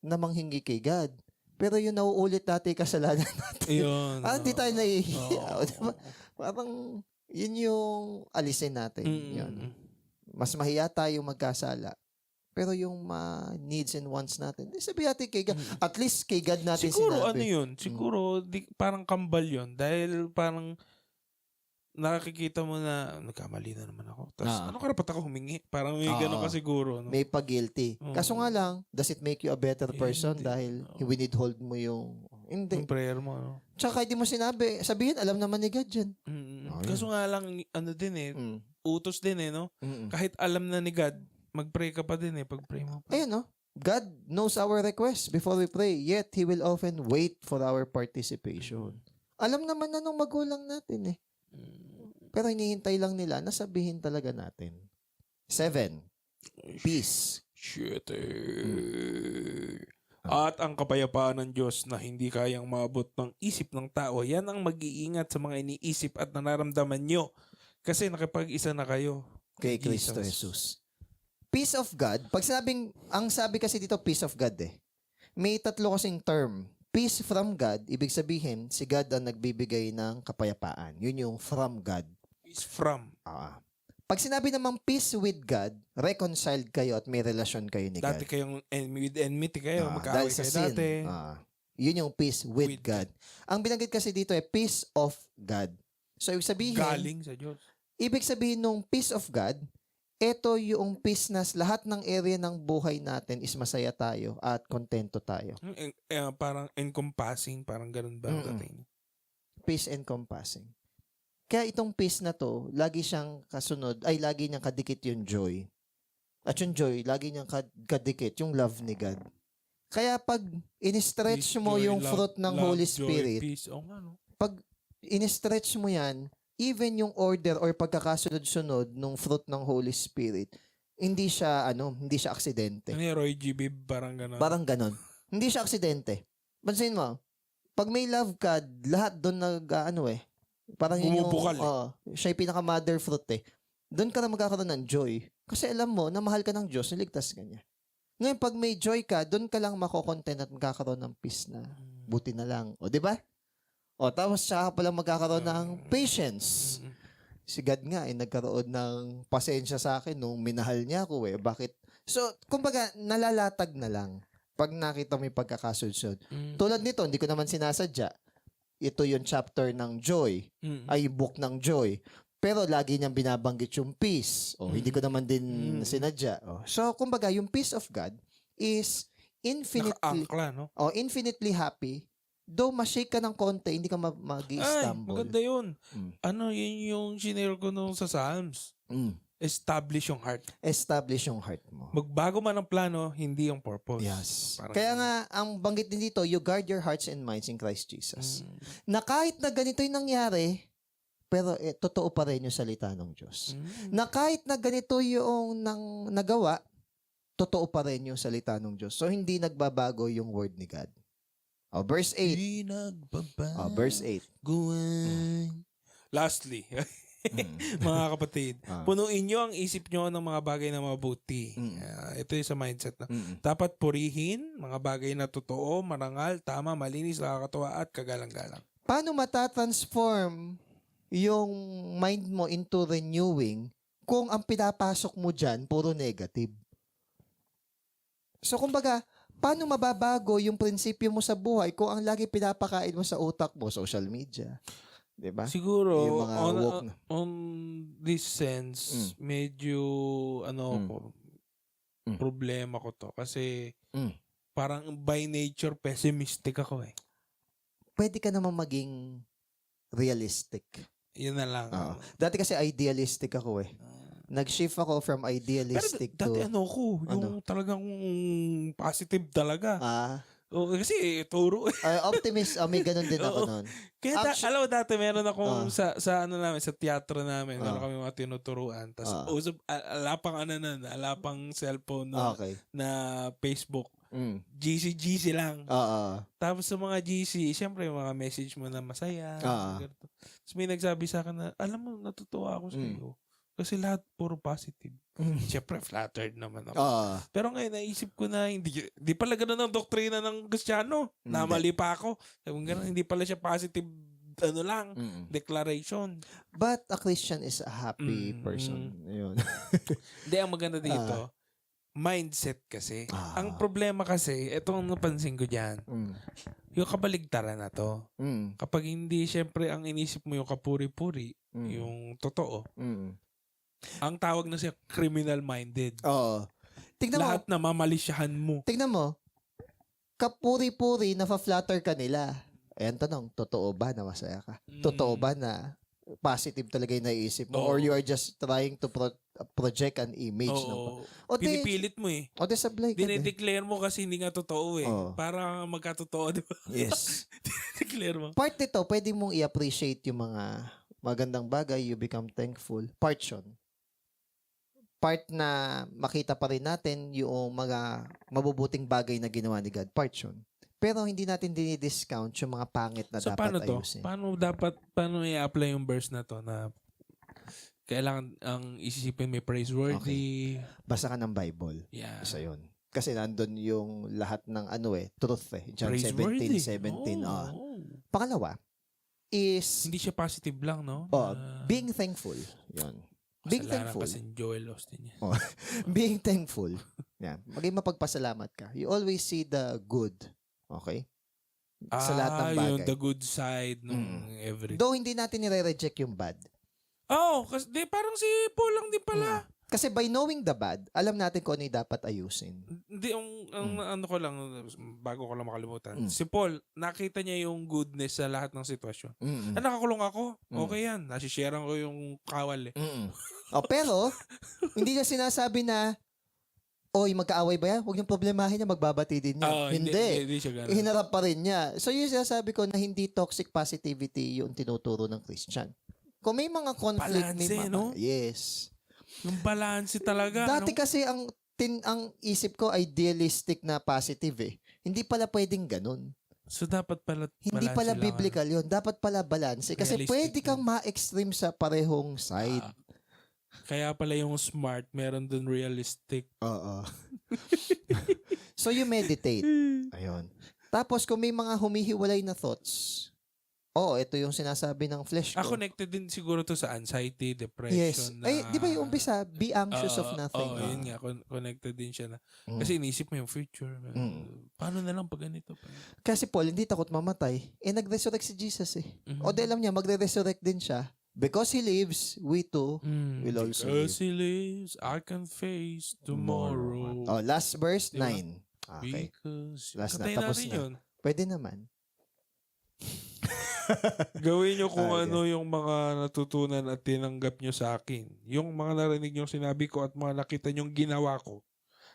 na manghingi kay God. Pero yung nauulit natin kasalanan natin. Yun. Hindi tayo nahihiya. Diba? Parang, yun yung alisin natin. Yun. Mas mahiya tayo magkasala. Pero yung needs and wants natin, sabi natin kay God. At least kay God natin Siguro sinabi. ano yun? Siguro parang kambal yun. Dahil parang nakikita mo na nagkamali na naman ako. Tapos ano karapat ako humingi? Parang may gano'n ka siguro. No? May pag-guilty. Kaso nga lang, does it make you a better person Hindi. dahil withhold mo yung... Hindi. Yung prayer mo. No? Tsaka hindi mo sinabi. Sabihin, alam naman ni God yan. Kaso nga lang, ano din eh, utos din eh, no? Kahit alam na ni God, mag-pray ka pa din eh, pag-pray mo pa. Ayun, no? God knows our requests before we pray, yet He will often wait for our participation. Alam naman na nung magulang natin eh. Pero hinihintay lang nila na sabihin talaga natin. 7. Peace. Shit At ang kapayapaan ng Diyos na hindi kayang maabot ng isip ng tao, yan ang mag-iingat sa mga iniisip at nararamdaman nyo. Kasi nakipag-isa na kayo. Kay Kristo Jesus. Peace of God. Pag sinabing, ang sabi kasi dito, peace of God eh. May tatlo kasing term. Peace from God, ibig sabihin, si God ang nagbibigay ng kapayapaan. Yun yung from God. Peace from. Pag sinabi namang peace with God, reconciled kayo at may relasyon kayo ni God. Dati kayong with enmity kayo, dahil magkaaway sa kayo sin. dati. Yun yung peace with God. Ang binanggit kasi dito ay peace of God. So, ibig sabihin, Galing sa Diyos. ibig sabihin nung peace of God, ito yung peace na lahat ng area ng buhay natin is masaya tayo at kontento tayo. Parang encompassing, parang ganun ba ang dating? Peace encompassing. Kaya itong peace na to, lagi siyang kasunod, ay lagi niyang kadikit yung joy. At yung joy, lagi niyang kadikit yung love ni God. Kaya pag in-stretch mo yung fruit ng Holy Spirit, peace. Oh, nga, no? pag in-stretch mo yan, even yung order or pagkakasunod-sunod ng fruit ng Holy Spirit, hindi siya aksidente. Ano yung Roy G. Bibb? Parang gano'n. Parang ganon. Hindi siya aksidente. Pansin mo, pag may love ka, lahat doon parang yun yung, bumubukal siya yung pinaka-mother fruit eh. Doon ka na magkakaroon ng joy. Kasi alam mo na mahal ka ng Diyos, niligtas ka niya. Ngayon, pag may joy ka, doon ka lang makokontent at magkakaroon ng peace na buti na lang. O, di ba? O, tapos siya pa lang magkakaroon ng patience. Si God nga, nagkaroon ng pasensya sa akin nung minahal niya ako eh. Bakit? So, kumbaga, nalalatag na lang pag nakita mo yung pagkakasunod. Tulad nito, hindi ko naman sinasadya. Ito yung chapter ng joy. Ay, book ng joy. Pero lagi niyang binabanggit yung peace. Hindi ko naman din sinadya. So, kumbaga, yung peace of God is infinitely Naka-angkla, no? infinitely happy. Though ma-shake ka ng konti, hindi ka mag-i-stumble. Maganda yun. Yun yung sinare ko nung sa Psalms. Establish yung heart. Establish yung heart mo. Magbago man ang plano, hindi yung purpose. Yes. Parang Kaya nga, ang banggit din dito, you guard your hearts and minds in Christ Jesus. Na kahit na ganito yung nangyari, pero totoo pa rin yung salita ng Diyos. Na kahit na ganito yung nagawa, totoo pa rin yung salita ng Diyos. So, hindi nagbabago yung word ni God. Verse 8. Hindi nagbabago. Verse 8. Lastly, mga kapatid, punuin nyo ang isip nyo ng mga bagay na mabuti. Ito yung sa mindset na. Dapat purihin mga bagay na totoo, marangal, tama, malinis, nakakatuwa at kagalang-galang. Paano matatransform yung mind mo into renewing kung ang pinapasok mo dyan puro negative? So, kumbaga, paano mababago yung prinsipyo mo sa buhay kung ang lagi pinapakain mo sa utak mo, social media? Diba? Siguro, Yung mga on this sense, medyo, problema ko to. Kasi, parang by nature, pessimistic ako eh. Pwede ka naman maging realistic. Yun na lang. Dati kasi idealistic ako eh. Nag-shift ako from idealistic pero dati yung talagang positive talaga. Kasi turo. Optimist, may ganun din ako noon. Kaya alam mo dati meron akong sa teatro namin, meron kami mga tinuturuan. Tapos ala pang cellphone na Facebook. GC lang. Tapos sa mga GC, siyempre mga message mo na masaya. Tapos may nagsabi sa akin na, alam mo, natutuwa ako sa iyo. Kasi lahat puro positive. Siyempre, flattered naman ako. Pero ngayon, naisip ko na, hindi pala ganun ang doktrina ng Kristiyano. Namali pa ako. Hindi pala siya positive, declaration. But a Christian is a happy person. Yun. Hindi, ang maganda dito, mindset kasi. Ah. Ang problema kasi, etong napansin ko dyan, yung kabaligtaran na to. Kapag hindi, syempre, ang inisip mo yung kapuri-puri, yung totoo, ang tawag na siya criminal-minded. Oo. Tignan mo, Lahat na mamalisyahan mo. tignan mo, kapuri-puri, nafa-flatter ka nila. Ayan tanong, totoo ba na masaya ka? Totoo ba na positive talaga yung naiisip mo? Or you are just trying to project an image? Oo. O di, Pinipilit mo eh. o di sablay ka din. Dinideclare mo kasi hindi nga totoo eh. Oo. Para magkatotoo, di ba? Yes. Dinideclare mo. Part nito, pwede mong i-appreciate yung mga magandang bagay, you become thankful. Part yun. Part na makita pa rin natin yung mga mabubuting bagay na ginawa ni God. Part yun. Pero hindi natin dinidiscount yung mga pangit na So dapat paano to? ayusin. Paano i-apply yung verse na to na kailangan ang isisipin may praiseworthy? Basa ka ng Bible. Yeah. Isa yun. Kasi nandun yung lahat ng truth eh. John Praiseworthy. 17:17. Oh. Pangalawa is Hindi siya positive lang, no? being thankful. Yun. Being Kasalanan thankful. pa si Joel Austin niya. Being thankful. Yan. Maging mapagpasalamat ka. You always see the good. Okay? Sa lahat ng bagay. Yung the good side ng everything. Though hindi natin nire-reject yung bad. Kasi parang si Paul lang din pala. Kasi by knowing the bad, alam natin kung ano yung dapat ayusin. Hindi, ano ko lang, bago ko lang makalimutan. Si Paul, nakita niya yung goodness sa lahat ng sitwasyon. Nakakulong ako. Okay yan. Nasisharean ko yung kawal eh. Pero, hindi niya sinasabi na, oy, magkaaway ba yan? Huwag niyong problemahin niya, magbabati din niya. Hindi siya ganun. Hinarap pa rin niya. So, yung sinasabi ko na hindi toxic positivity yung tinuturo ng Christian. Kung may mga conflict, Balanse, no? Yes. Yung balance talaga. Dati kasi ang isip ko idealistic na positive eh. Hindi pala pwedeng ganun. So dapat pala Hindi balance pala lang, biblical yun. Dapat pala balance. Kasi Realistic pwede kang ma-extreme sa parehong side. Kaya pala yung smart, meron dun realistic. Oo. So you meditate. Ayun. Tapos kung may mga humihiwalay na thoughts, ito yung sinasabi ng flesh ko. Connected din siguro to sa anxiety, Yes. depression. Ay, di ba yung umpisa, be anxious of nothing. Yun nga, connected din siya na. Kasi inisip mo yung future. Paano na lang pag ganito? Kasi Paul, hindi takot mamatay. Nag-resurrect si Jesus eh. O di alam niya, magre-resurrect din siya. Because He lives, we too will also live. Because He lives, I can face tomorrow. Last verse, Diba? 9. Okay. Because, Last na, kantayin tapos natin na. yun. Pwede naman. Gawin nyo kung ano yung mga natutunan at tinanggap nyo sa akin. Yung mga narinig nyo sinabi ko at mga nakita nyong ginawa ko.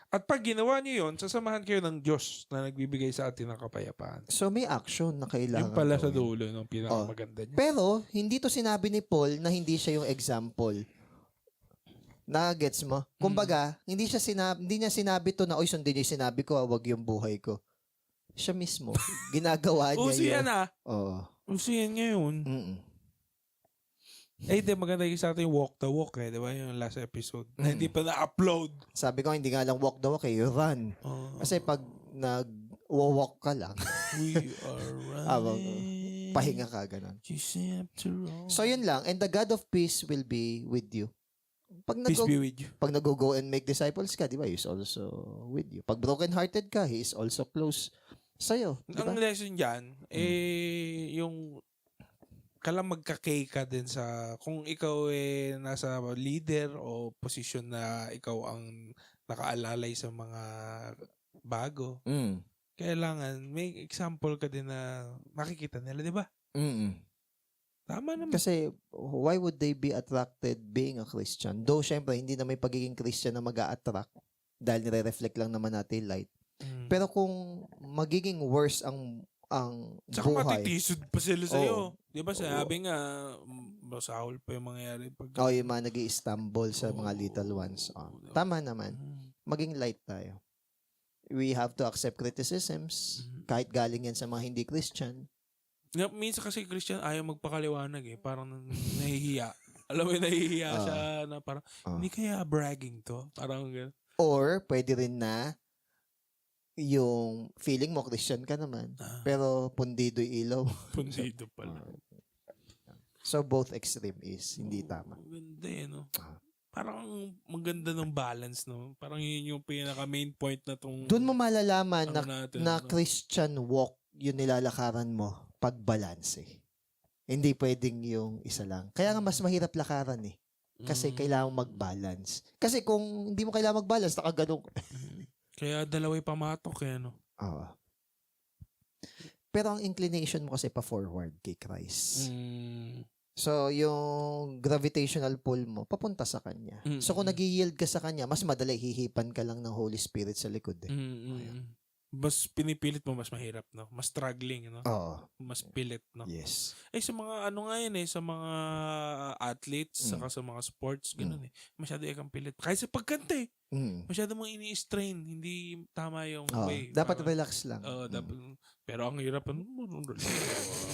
At pag ginawa nyo yun, sasamahan kayo ng Diyos na nagbibigay sa atin ng kapayapaan. So may action na kailangan Yung pala sa gawin. dulo ng pinakamaganda niya. Pero, hindi to sinabi ni Paul na hindi siya yung example. Gets mo? Kumbaga, hindi niya sinabi to na, oy, sundin niya yung sinabi ko, wag yung buhay ko. Siya mismo. Ginagawa niya Uso yan Oo. Uso yan ngayon. Di maganda yung sa atin walk the walk di ba yung last episode? Na hindi pa na-upload. Sabi ko, hindi nga lang walk the walk run. Kasi pag nag-walk ka lang, We are running. pahinga ka, ganun. So yun lang, and the God of peace will be with you. Peace be with you. Pag nag-go and make disciples ka, di ba, He is also with you. Pag broken-hearted ka, He is also close sa'yo. Diba? Ang lesson dyan, yung kailangan magka-K ka din sa, kung ikaw nasa leader o posisyon na ikaw ang nakaalalay sa mga bago, kailangan may example ka din na makikita nila, di ba? Tama naman. Kasi, why would they be attracted being a Christian? Though, syempre, hindi na may pagiging Christian na mag-a-attract dahil nire-reflect lang naman natin light. Pero kung magiging worse ang Tsaka buhay. matitisod pa sila sa'yo. Di ba sabi nga, masahol pa yung mangyayari. Yung mga nag-i-stumble sa mga little ones. Tama naman. Maging light tayo. We have to accept criticisms kahit galing yan sa mga hindi Christian. Minsan kasi Christian ayaw magpakaliwanag parang nahihiya. Alam mo yung nahihiya siya na parang, hindi kaya bragging to? Parang gano'n. Or, pwede rin na yung feeling mo Christian ka naman, pero pundido yung ilaw. Pundido pala. So, both extreme is hindi tama. Ganda no? parang maganda ng balance, no? Parang yun yung pinaka main point na tong Doon mo malalaman ano natin, na no? Christian walk yung nilalakaran mo pag balance eh. Hindi pwedeng yung isa lang. Kaya nga mas mahirap lakaran eh. Kasi kailangan mag-balance. Kasi kung hindi mo kailangan mag-balance, nakaganong. Kaya dalaway pamatok eh, no? Oo. Pero ang inclination mo kasi pa-forward kay Christ. So, yung gravitational pull mo, papunta sa Kanya. So, kung nag-yield ka sa Kanya, mas madali hihipan ka lang ng Holy Spirit sa likod eh. Mas pinipilit mo, mas mahirap, no? Mas struggling, no? Oo. Mas pilit, no? Yes. Sa mga ano nga yun sa mga athletes, saka sa mga sports, ganun eh. Masyado ikang pilit. Kahit sa pagkanta eh. Masyado mong ini-strain. Hindi tama yung way. Dapat relax lang. Dapat, pero ang hirap,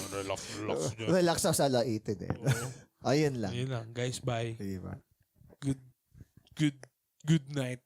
relax dyan. Relax ako sa laitin eh. Ayun lang. Ayun lang. Guys, bye. Diba? Good night.